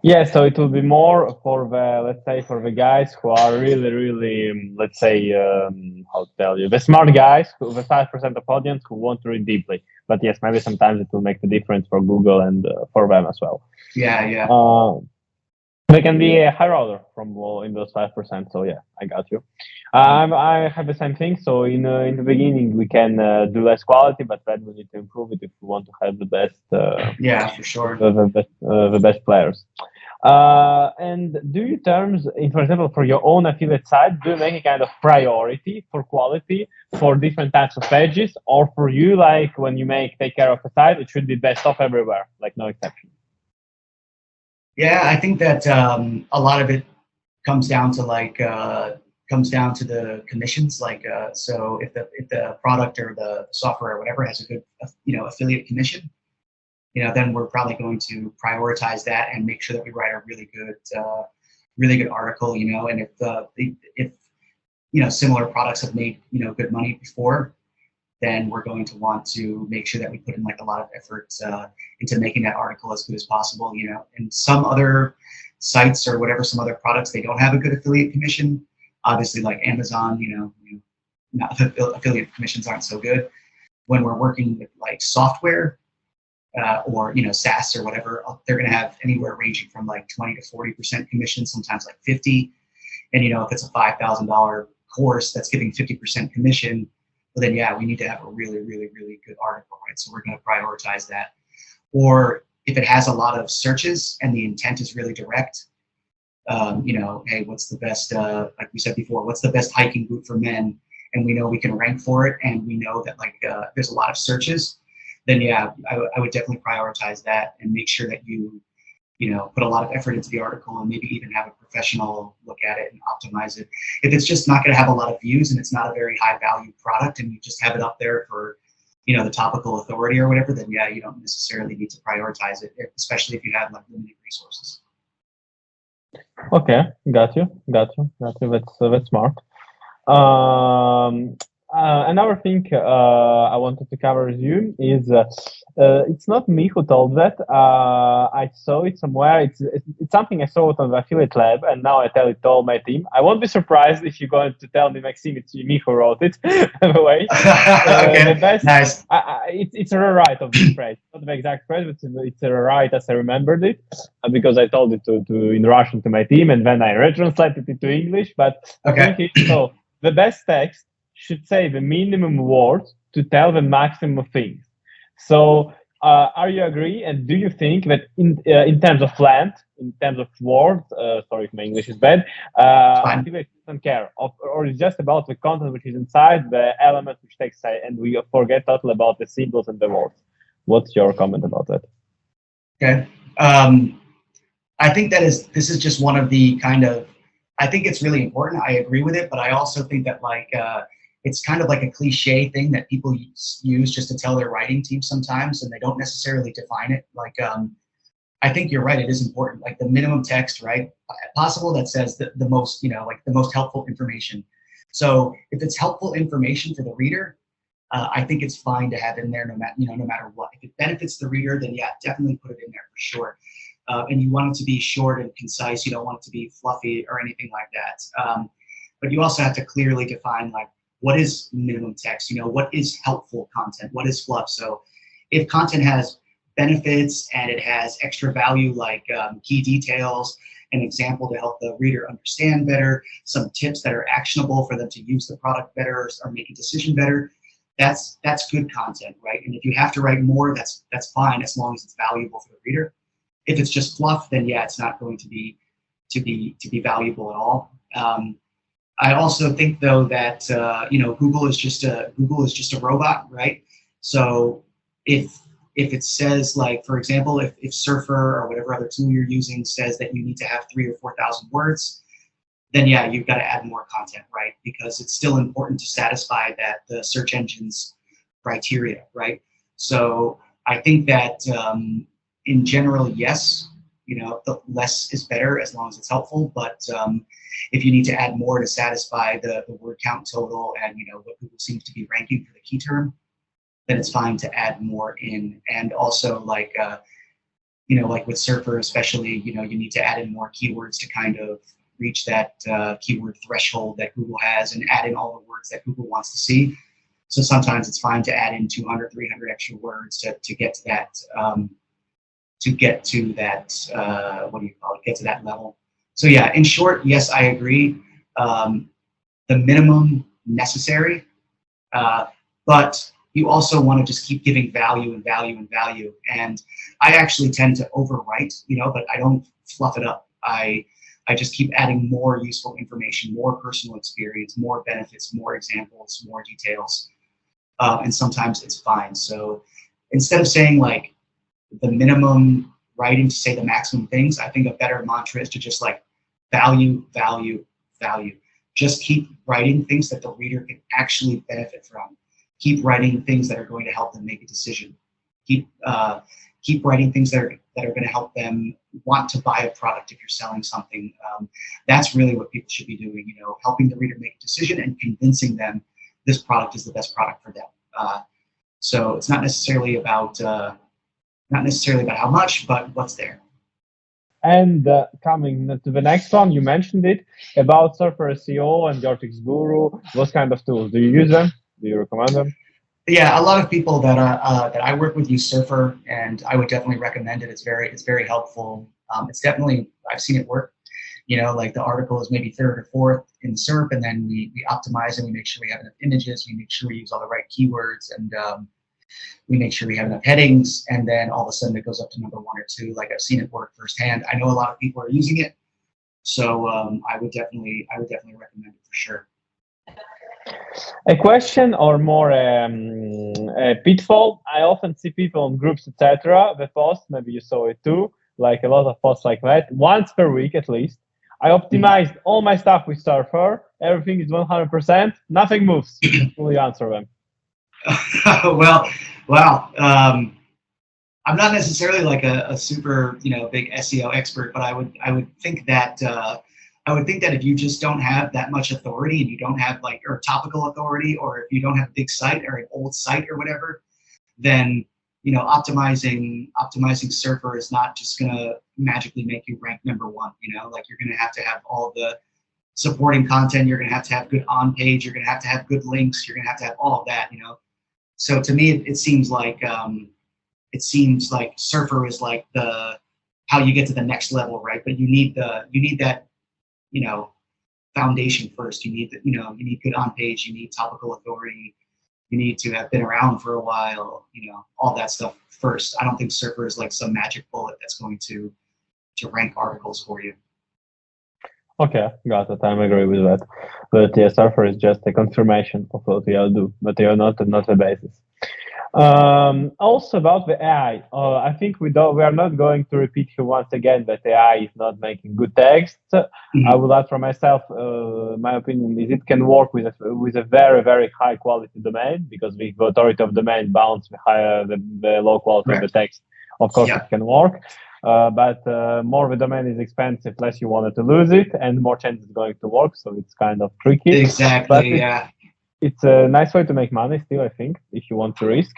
Yeah, so it will be more for the guys who are really, how to tell you, the smart guys, the 5% of audience who want to read deeply. But yes, maybe sometimes it will make the difference for Google and for them as well. Yeah. They can be a high roller from in those 5%. So yeah, I got you. I have the same thing. So in the beginning, we can do less quality, but then we need to improve it if we want to have the best. Yeah, for sure. The best players. And do you for example, for your own affiliate site, do you make a kind of priority for quality for different types of pages, or for you, like when you take care of a site, it should be best of everywhere, like no exception? Yeah, I think that a lot of it comes down to the commissions. Like, so if the product or the software or whatever has a good, affiliate commission, then we're probably going to prioritize that and make sure that we write a really good article. And if similar products have made, good money before, then we're going to want to make sure that we put in like a lot of effort into making that article as good as possible. And some other sites or whatever, some other products, they don't have a good affiliate commission. Obviously, like Amazon, not affiliate commissions aren't so good. When we're working with like software or SaaS or whatever, they're going to have anywhere ranging from like 20 to 40% commission, sometimes like 50. And if it's a $5,000 course that's giving 50% commission, well then yeah, we need to have a really, really, really good article, right? So we're going to prioritize that. Or if it has a lot of searches and the intent is really direct, hey, what's the best, like we said before, what's the best hiking boot for men? And we know we can rank for it, and we know that like there's a lot of searches, then yeah, I would definitely prioritize that and make sure that you put a lot of effort into the article and maybe even have a professional look at it and optimize it. If it's just not going to have a lot of views and it's not a very high value product and you just have it up there for, the topical authority or whatever, then yeah, you don't necessarily need to prioritize it, especially if you have like limited resources. Okay, got you. That's smart. Another thing I wanted to cover with you is it's not me who told that. I saw it somewhere. It's something I saw it on the affiliate lab, and now I tell it to all my team. I won't be surprised if you're going to tell me, Maxime, it's me who wrote it. By the way, okay, the best, nice. It's a rewrite of this phrase, not the exact phrase, but it's a rewrite as I remembered it, because I told it to in Russian to my team, and then I retranslated it to English. But okay. So the best text should say the minimum words to tell the maximum things. So are you agree? And do you think that in terms of length, in terms of words, sorry if my English is bad, affiliate doesn't care, or it's just about the content which is inside, the element which takes say, and we forget totally about the symbols and the words. What's your comment about that? Okay. I think this is just one of the I think it's really important. I agree with it, but I also think that like it's kind of like a cliche thing that people use just to tell their writing team sometimes, and they don't necessarily define it. Like I think you're right. It is important. Like the minimum text, right? Possible that says the most, like the most helpful information. So if it's helpful information for the reader, I think it's fine to have in there no matter what. If it benefits the reader, then yeah, definitely put it in there for sure. And you want it to be short and concise. You don't want it to be fluffy or anything like that. But you also have to clearly define like what is minimum text. What is helpful content? What is fluff? So if content has benefits and it has extra value like key details, an example to help the reader understand better, some tips that are actionable for them to use the product better or make a decision better, that's good content, right? And if you have to write more, that's fine as long as it's valuable for the reader. If it's just fluff, then yeah, it's not going to be valuable at all. I also think though that Google is just a robot, right? So if it says like, for example, if Surfer or whatever other tool you're using says that you need to have 3,000 or 4,000 words, then yeah, you've got to add more content, right? Because it's still important to satisfy the search engine's criteria, right? So I think that in general, yes, the less is better as long as it's helpful. But if you need to add more to satisfy the word count total and what Google seems to be ranking for the key term, then it's fine to add more in. And also like like with Surfer especially, you need to add in more keywords to kind of reach that keyword threshold that Google has and add in all the words that Google wants to see. So sometimes it's fine to add in 200, 300 extra words to get to that. Get to that level. So yeah, in short, yes, I agree. The minimum necessary, but you also want to just keep giving value and value and value. And I actually tend to overwrite, but I don't fluff it up. I just keep adding more useful information, more personal experience, more benefits, more examples, more details. And sometimes it's fine. So instead of saying like the minimum writing to say the maximum things, I think a better mantra is to just like value, value, value. Just keep writing things that the reader can actually benefit from. Keep writing things that are going to help them make a decision. Keep keep writing things that are going to help them want to buy a product if you're selling something. That's really what people should be doing, helping the reader make a decision and convincing them this product is the best product for them. So it's not necessarily about how much, but what's there. And coming to the next one, you mentioned it about Surfer SEO and Vortex Guru. Those kind of tools, do you use them? Do you recommend them? Yeah, a lot of people that I work with use Surfer, and I would definitely recommend it. It's very helpful. It's definitely, I've seen it work. Like the article is maybe third or fourth in SERP, and then we optimize and we make sure we have enough images. We make sure we use all the right keywords, and we make sure we have enough headings, and then all of a sudden it goes up to number 1 or 2. Like I've seen it work firsthand. I know a lot of people are using it, so I would definitely recommend it for sure. A question or more a pitfall. I often see people on groups, etc. The post, maybe you saw it too, like a lot of posts like that, once per week at least. I optimized all my stuff with Surfer. Everything is 100%. Nothing moves. Will you answer them? Well, wow. I'm not necessarily like a super big SEO expert, but I would think that if you just don't have that much authority and you don't have or topical authority, or if you don't have a big site or an old site or whatever, then optimizing Surfer is not just gonna magically make you rank number 1. Like you're gonna have to have all the supporting content. You're gonna have to have good on page. You're gonna have to have good links. You're gonna have to have all of that. So to me, it seems like Surfer is like how you get to the next level, right? But you need that foundation first. You need good on page. You need topical authority. You need to have been around for a while. All that stuff first. I don't think Surfer is like some magic bullet that's going to rank articles for you. Okay, got it. I agree with that. But yeah, Surfer is just a confirmation of what we all do, but they are not a basis. Also about the AI, I think we are not going to repeat here once again that AI is not making good text. I will add for myself, my opinion is it can work with a very, very high quality domain, because the authority of domain bounds the low quality of the text. Of course, it can work. But more the domain is expensive, less you wanted to lose it, and more chance it's going to work. So it's kind of tricky. Exactly. It's a nice way to make money still, I think, if you want to risk.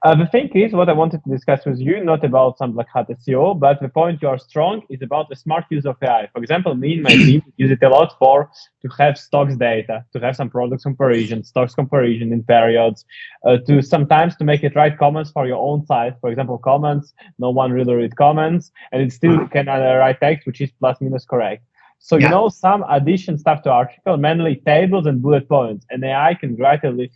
The thing is, what I wanted to discuss with you, not about some black hat SEO, but the point you are strong is about the smart use of AI. For example, me and my team use it a lot to have stocks data, to have some products comparison, stocks comparison in periods, to sometimes to make it write comments for your own site. For example, comments, no one really read comments, and it still can write text, which is plus minus correct. So, some addition stuff to article, mainly tables and bullet points, and AI can write a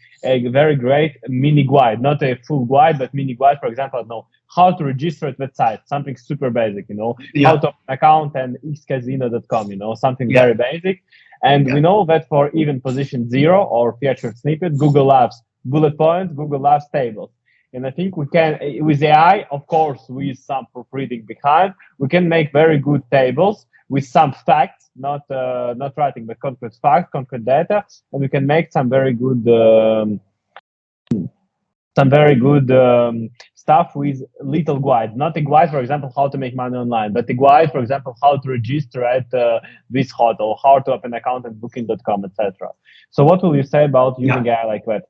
very great mini guide, not a full guide, but mini guide. For example, how to register at website, something super basic, how to open an account and xcasino.com, something very basic. And we know that for even position 0 or featured snippet, Google loves bullet points, Google loves tables. And I think we can, with AI, of course, with some proofreading behind, we can make very good tables with some facts, not writing, but concrete facts, concrete data, and we can make some very good stuff with little guide. Not a guide, for example, how to make money online, but a guide, for example, how to register at this hotel, how to open an account at booking.com, etc. So what will you say about using AI like that?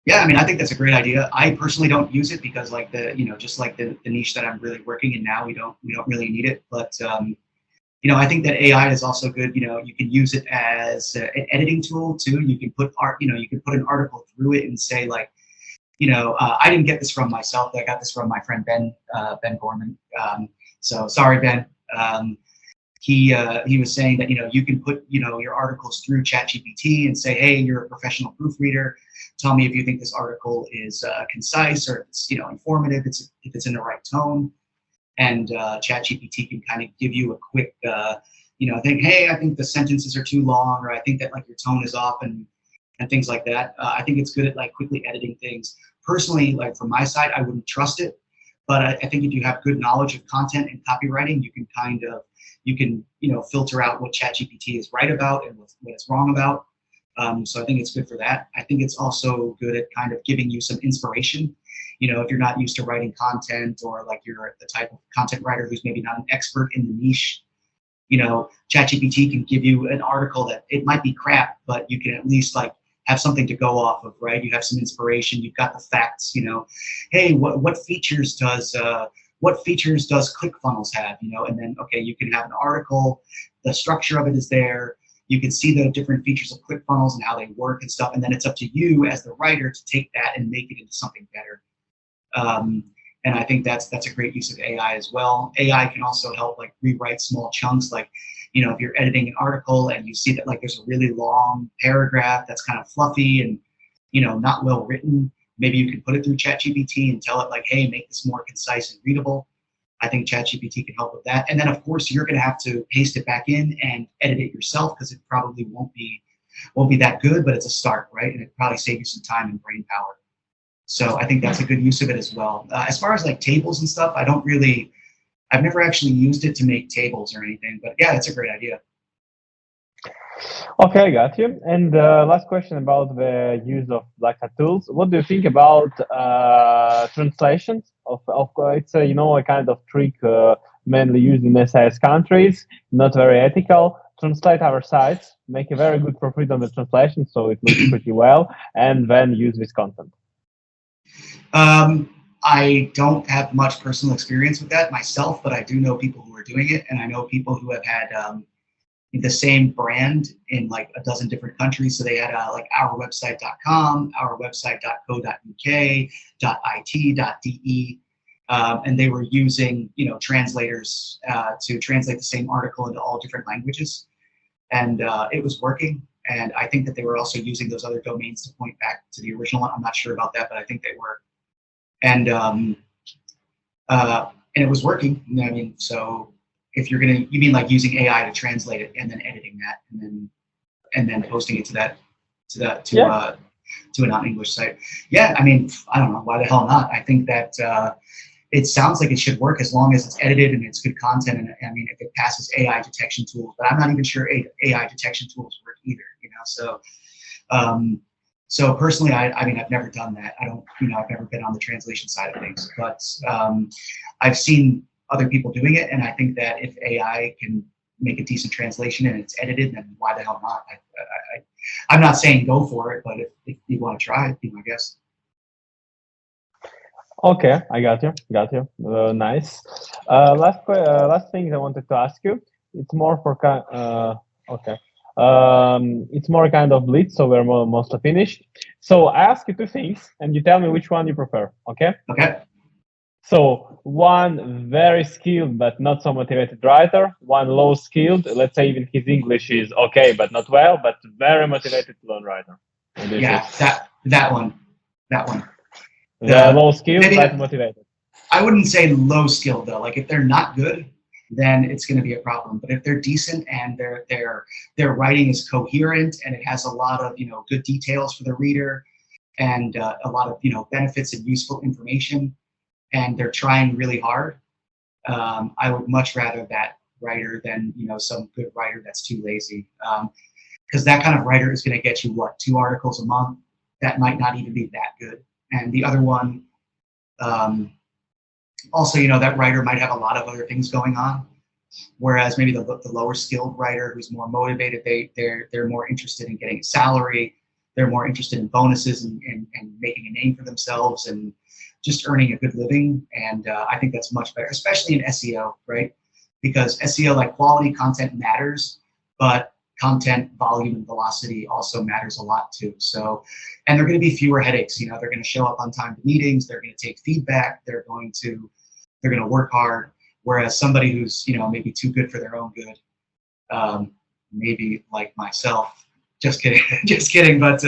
Yeah, I mean, I think that's a great idea. I personally don't use it because, like just like the niche that I'm really working in now, we don't really need it. But I think that AI is also good. You can use it as an editing tool too. You can put you can put an article through it and say like, I didn't get this from myself. I got this from my friend Ben Gorman. So sorry, Ben. He was saying that you can put your articles through ChatGPT and say, hey, you're a professional proofreader. Tell me if you think this article is concise or if it's informative. If it's in the right tone, and ChatGPT can kind of give you a quick think, hey, I think the sentences are too long, or I think that like your tone is off, and things like that. I think it's good at like quickly editing things. Personally, like from my side, I wouldn't trust it, but I think if you have good knowledge of content and copywriting, you can filter out what ChatGPT is right about and what it's wrong about. So I think it's good for that. I think it's also good at kind of giving you some inspiration. if you're not used to writing content, or like you're the type of content writer who's maybe not an expert in the niche, ChatGPT can give you an article that it might be crap, but you can at least like have something to go off of, right? You have some inspiration, you've got the facts, hey, what features does ClickFunnels have, and then, okay, you can have an article, the structure of it is there, you can see the different features of ClickFunnels and how they work and stuff, and then it's up to you as the writer to take that and make it into something better. And I think that's a great use of AI as well. AI can also help like rewrite small chunks, like, if you're editing an article and you see that like there's a really long paragraph that's kind of fluffy and, not well written, maybe you can put it through ChatGPT and tell it like, hey, make this more concise and readable. I think ChatGPT can help with that. And then of course you're going to have to paste it back in and edit it yourself, because it probably won't be that good, but it's a start, right? And it probably save you some time and brain power. So I think that's a good use of it as well. As far as like tables and stuff, I've never actually used it to make tables or anything, but yeah, it's a great idea. Okay, got you. And last question about the use of Black Hat tools. What do you think about translations of it's a kind of trick mainly used in SAS countries, not very ethical. Translate our sites, make a very good profit on the translation, so it looks pretty well, and then use this content. I don't have much personal experience with that myself, but I do know people who are doing it, and I know people who have had the same brand in like a dozen different countries. So they had like ourwebsite.com, ourwebsite.co.uk, .it.de, and they were using translators to translate the same article into all different languages, and it was working. And I think that they were also using those other domains to point back to the original one. I'm not sure about that, but I think they were. And it was working. I mean, so if you mean like using AI to translate it and then editing that and then posting it to a non-English site. Yeah, I mean, I don't know, why the hell not? I think that it sounds like it should work as long as it's edited and it's good content. And I mean, if it passes AI detection tools, but I'm not even sure AI detection tools work either. So personally, I mean, I've never done that. I've never been on the translation side of things, but I've seen other people doing it. And I think that if AI can make a decent translation and it's edited, then why the hell not? I'm not saying go for it, but if you want to try it, be my guest. Okay, I got you. Nice. Last thing I wanted to ask you. It's more for okay. It's more kind of blitz, so we're mostly finished. So I ask you two things, and you tell me which one you prefer. Okay. Okay. So one very skilled but not so motivated writer, one low skilled. Let's say even his English is okay but not well, but very motivated to learn writer. Yeah, that one. The low skilled but motivated. I wouldn't say low skilled though. Like if they're not good, then it's going to be a problem. But if they're decent and their writing is coherent and it has a lot of good details for the reader and a lot of benefits and useful information, and they're trying really hard, I would much rather that writer than some good writer that's too lazy. Because that kind of writer is going to get you 2 articles a month. That might not even be that good. And the other one, also, that writer might have a lot of other things going on, whereas maybe the lower skilled writer who's more motivated, they're more interested in getting a salary, they're more interested in bonuses and making a name for themselves and just earning a good living. And I think that's much better, especially in SEO, right? Because SEO, like quality content matters, but content volume and velocity also matters a lot too. So, and there are going to be fewer headaches. They're going to show up on time to meetings. They're going to take feedback. They're going to work hard. Whereas somebody who's maybe too good for their own good, maybe like myself. Just kidding. But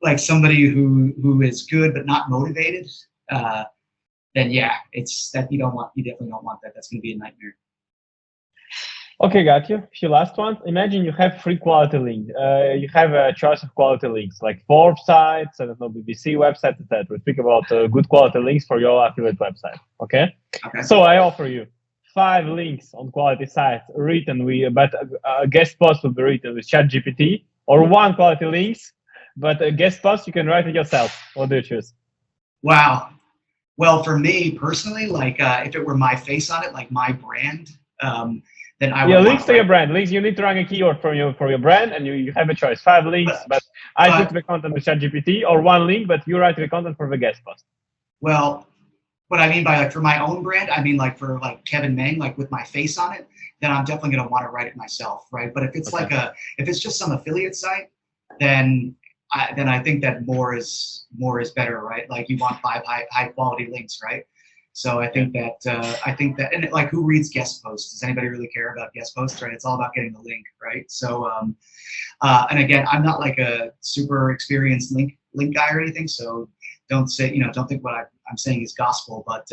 like somebody who is good but not motivated, then yeah, it's that you definitely don't want that. That's going to be a nightmare. Okay, got you. Few last ones. Imagine you have 3 quality links. You have a choice of quality links like Forbes sites, I don't know, BBC websites, etc. We speak about good quality links for your affiliate website. Okay. So I offer you 5 links on quality sites written but a guest post will be written with ChatGPT, or 1 quality links, but a guest post you can write it yourself. What do you choose? Wow. Well, for me personally, like if it were my face on it, like my brand, then I would links want to your brand. Links, you need to rank a keyword for your brand, and you have a choice. 5 links, but I took the content with ChatGPT, or 1 link, but you write the content for the guest post. Well, what I mean by like for my own brand, I mean like for like Kevin Meng, like with my face on it, then I'm definitely going to want to write it myself, right? But if it's like if it's just some affiliate site, then I think that more is better, right? Like you want 5 high quality links, right? So I think that and like who reads guest posts? Does anybody really care about guest posts, right? It's all about getting the link, right? So and again, I'm not like a super experienced link guy or anything, so don't think what I'm saying is gospel, but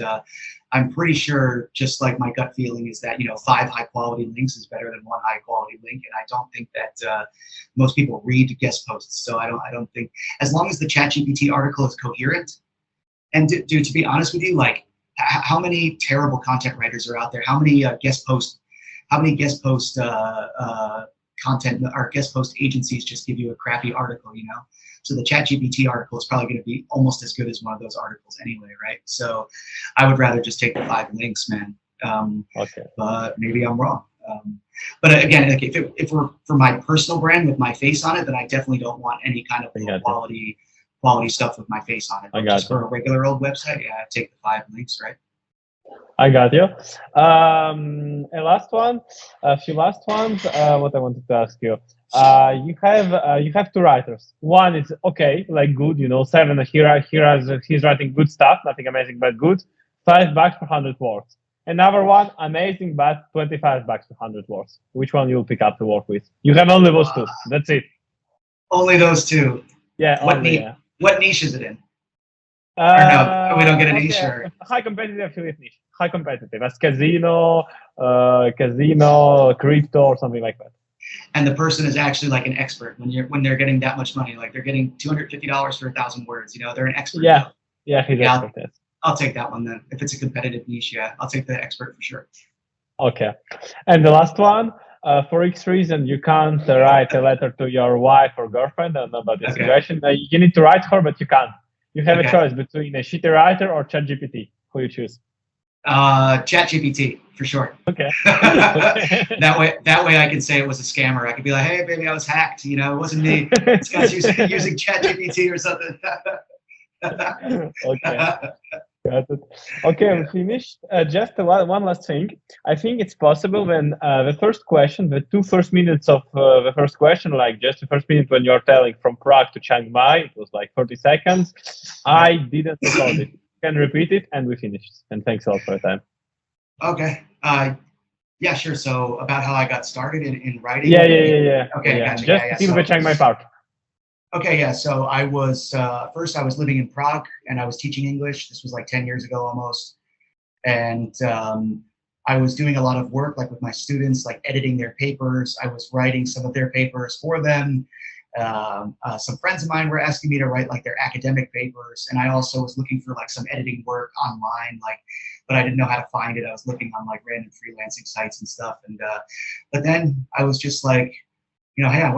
I'm pretty sure, just like my gut feeling is that 5 high quality links is better than 1 high quality link, and I don't think that most people read guest posts. So I don't think, as long as the ChatGPT article is coherent, and dude, to be honest with you, like how many terrible content writers are out there? How many guest post content or guest post agencies just give you a crappy article, So the ChatGPT article is probably going to be almost as good as one of those articles anyway, right? So I would rather just take the 5 links, man. But maybe I'm wrong. But again, like if we're for my personal brand with my face on it, then I definitely don't want any kind of quality stuff with my face on it. But just for a regular old website, yeah, I'd take the 5 links, right? I got you. A few last ones. What I wanted to ask you. You have 2 writers. One is okay, like good, 7. He's writing good stuff, nothing amazing but good. $5 for 100 words. Another one, amazing but $25 for 100 words. Which one you'll pick up to work with? You have only those 2. That's it. Only those 2. Yeah. What niche is it in? No, we don't get a niche. Or high competitive affiliate niche. High competitive, as casino, crypto, or something like that. And the person is actually like an expert when they're getting that much money, like they're getting $250 for 1,000 words. They're an expert. Yeah, he's an expert. I'll take that one then. If it's a competitive niche, yeah, I'll take the expert for sure. Okay, and the last one. For X reason, you can't write a letter to your wife or girlfriend. I don't know about the situation. You need to write her, but you can't. You have a choice between a shitty writer or ChatGPT. Who you choose? ChatGPT for sure. Okay. that way I can say it was a scammer. I could be like, hey, baby, I was hacked. It wasn't me. This guy's using ChatGPT or something. Okay. Got it. Okay, we finished. Just one last thing. I think it's possible when the first question, the 2 first minutes of the first question, like just the first minute when you're telling from Prague to Chiang Mai, it was like 30 seconds. I didn't record it. You can repeat it, and we finished. And thanks a lot for your time. Okay. Yeah, sure. So about how I got started in writing. Yeah. Okay, yeah. Gotcha. Just keep the Chiang Mai part. Okay, yeah. So I was first I was living in Prague and I was teaching English. This was like 10 years ago almost, and I was doing a lot of work like with my students, like editing their papers. I was writing some of their papers for them. Some friends of mine were asking me to write like their academic papers, and I also was looking for like some editing work online, but I didn't know how to find it. I was looking on like random freelancing sites and stuff, and but then I was just like, hey,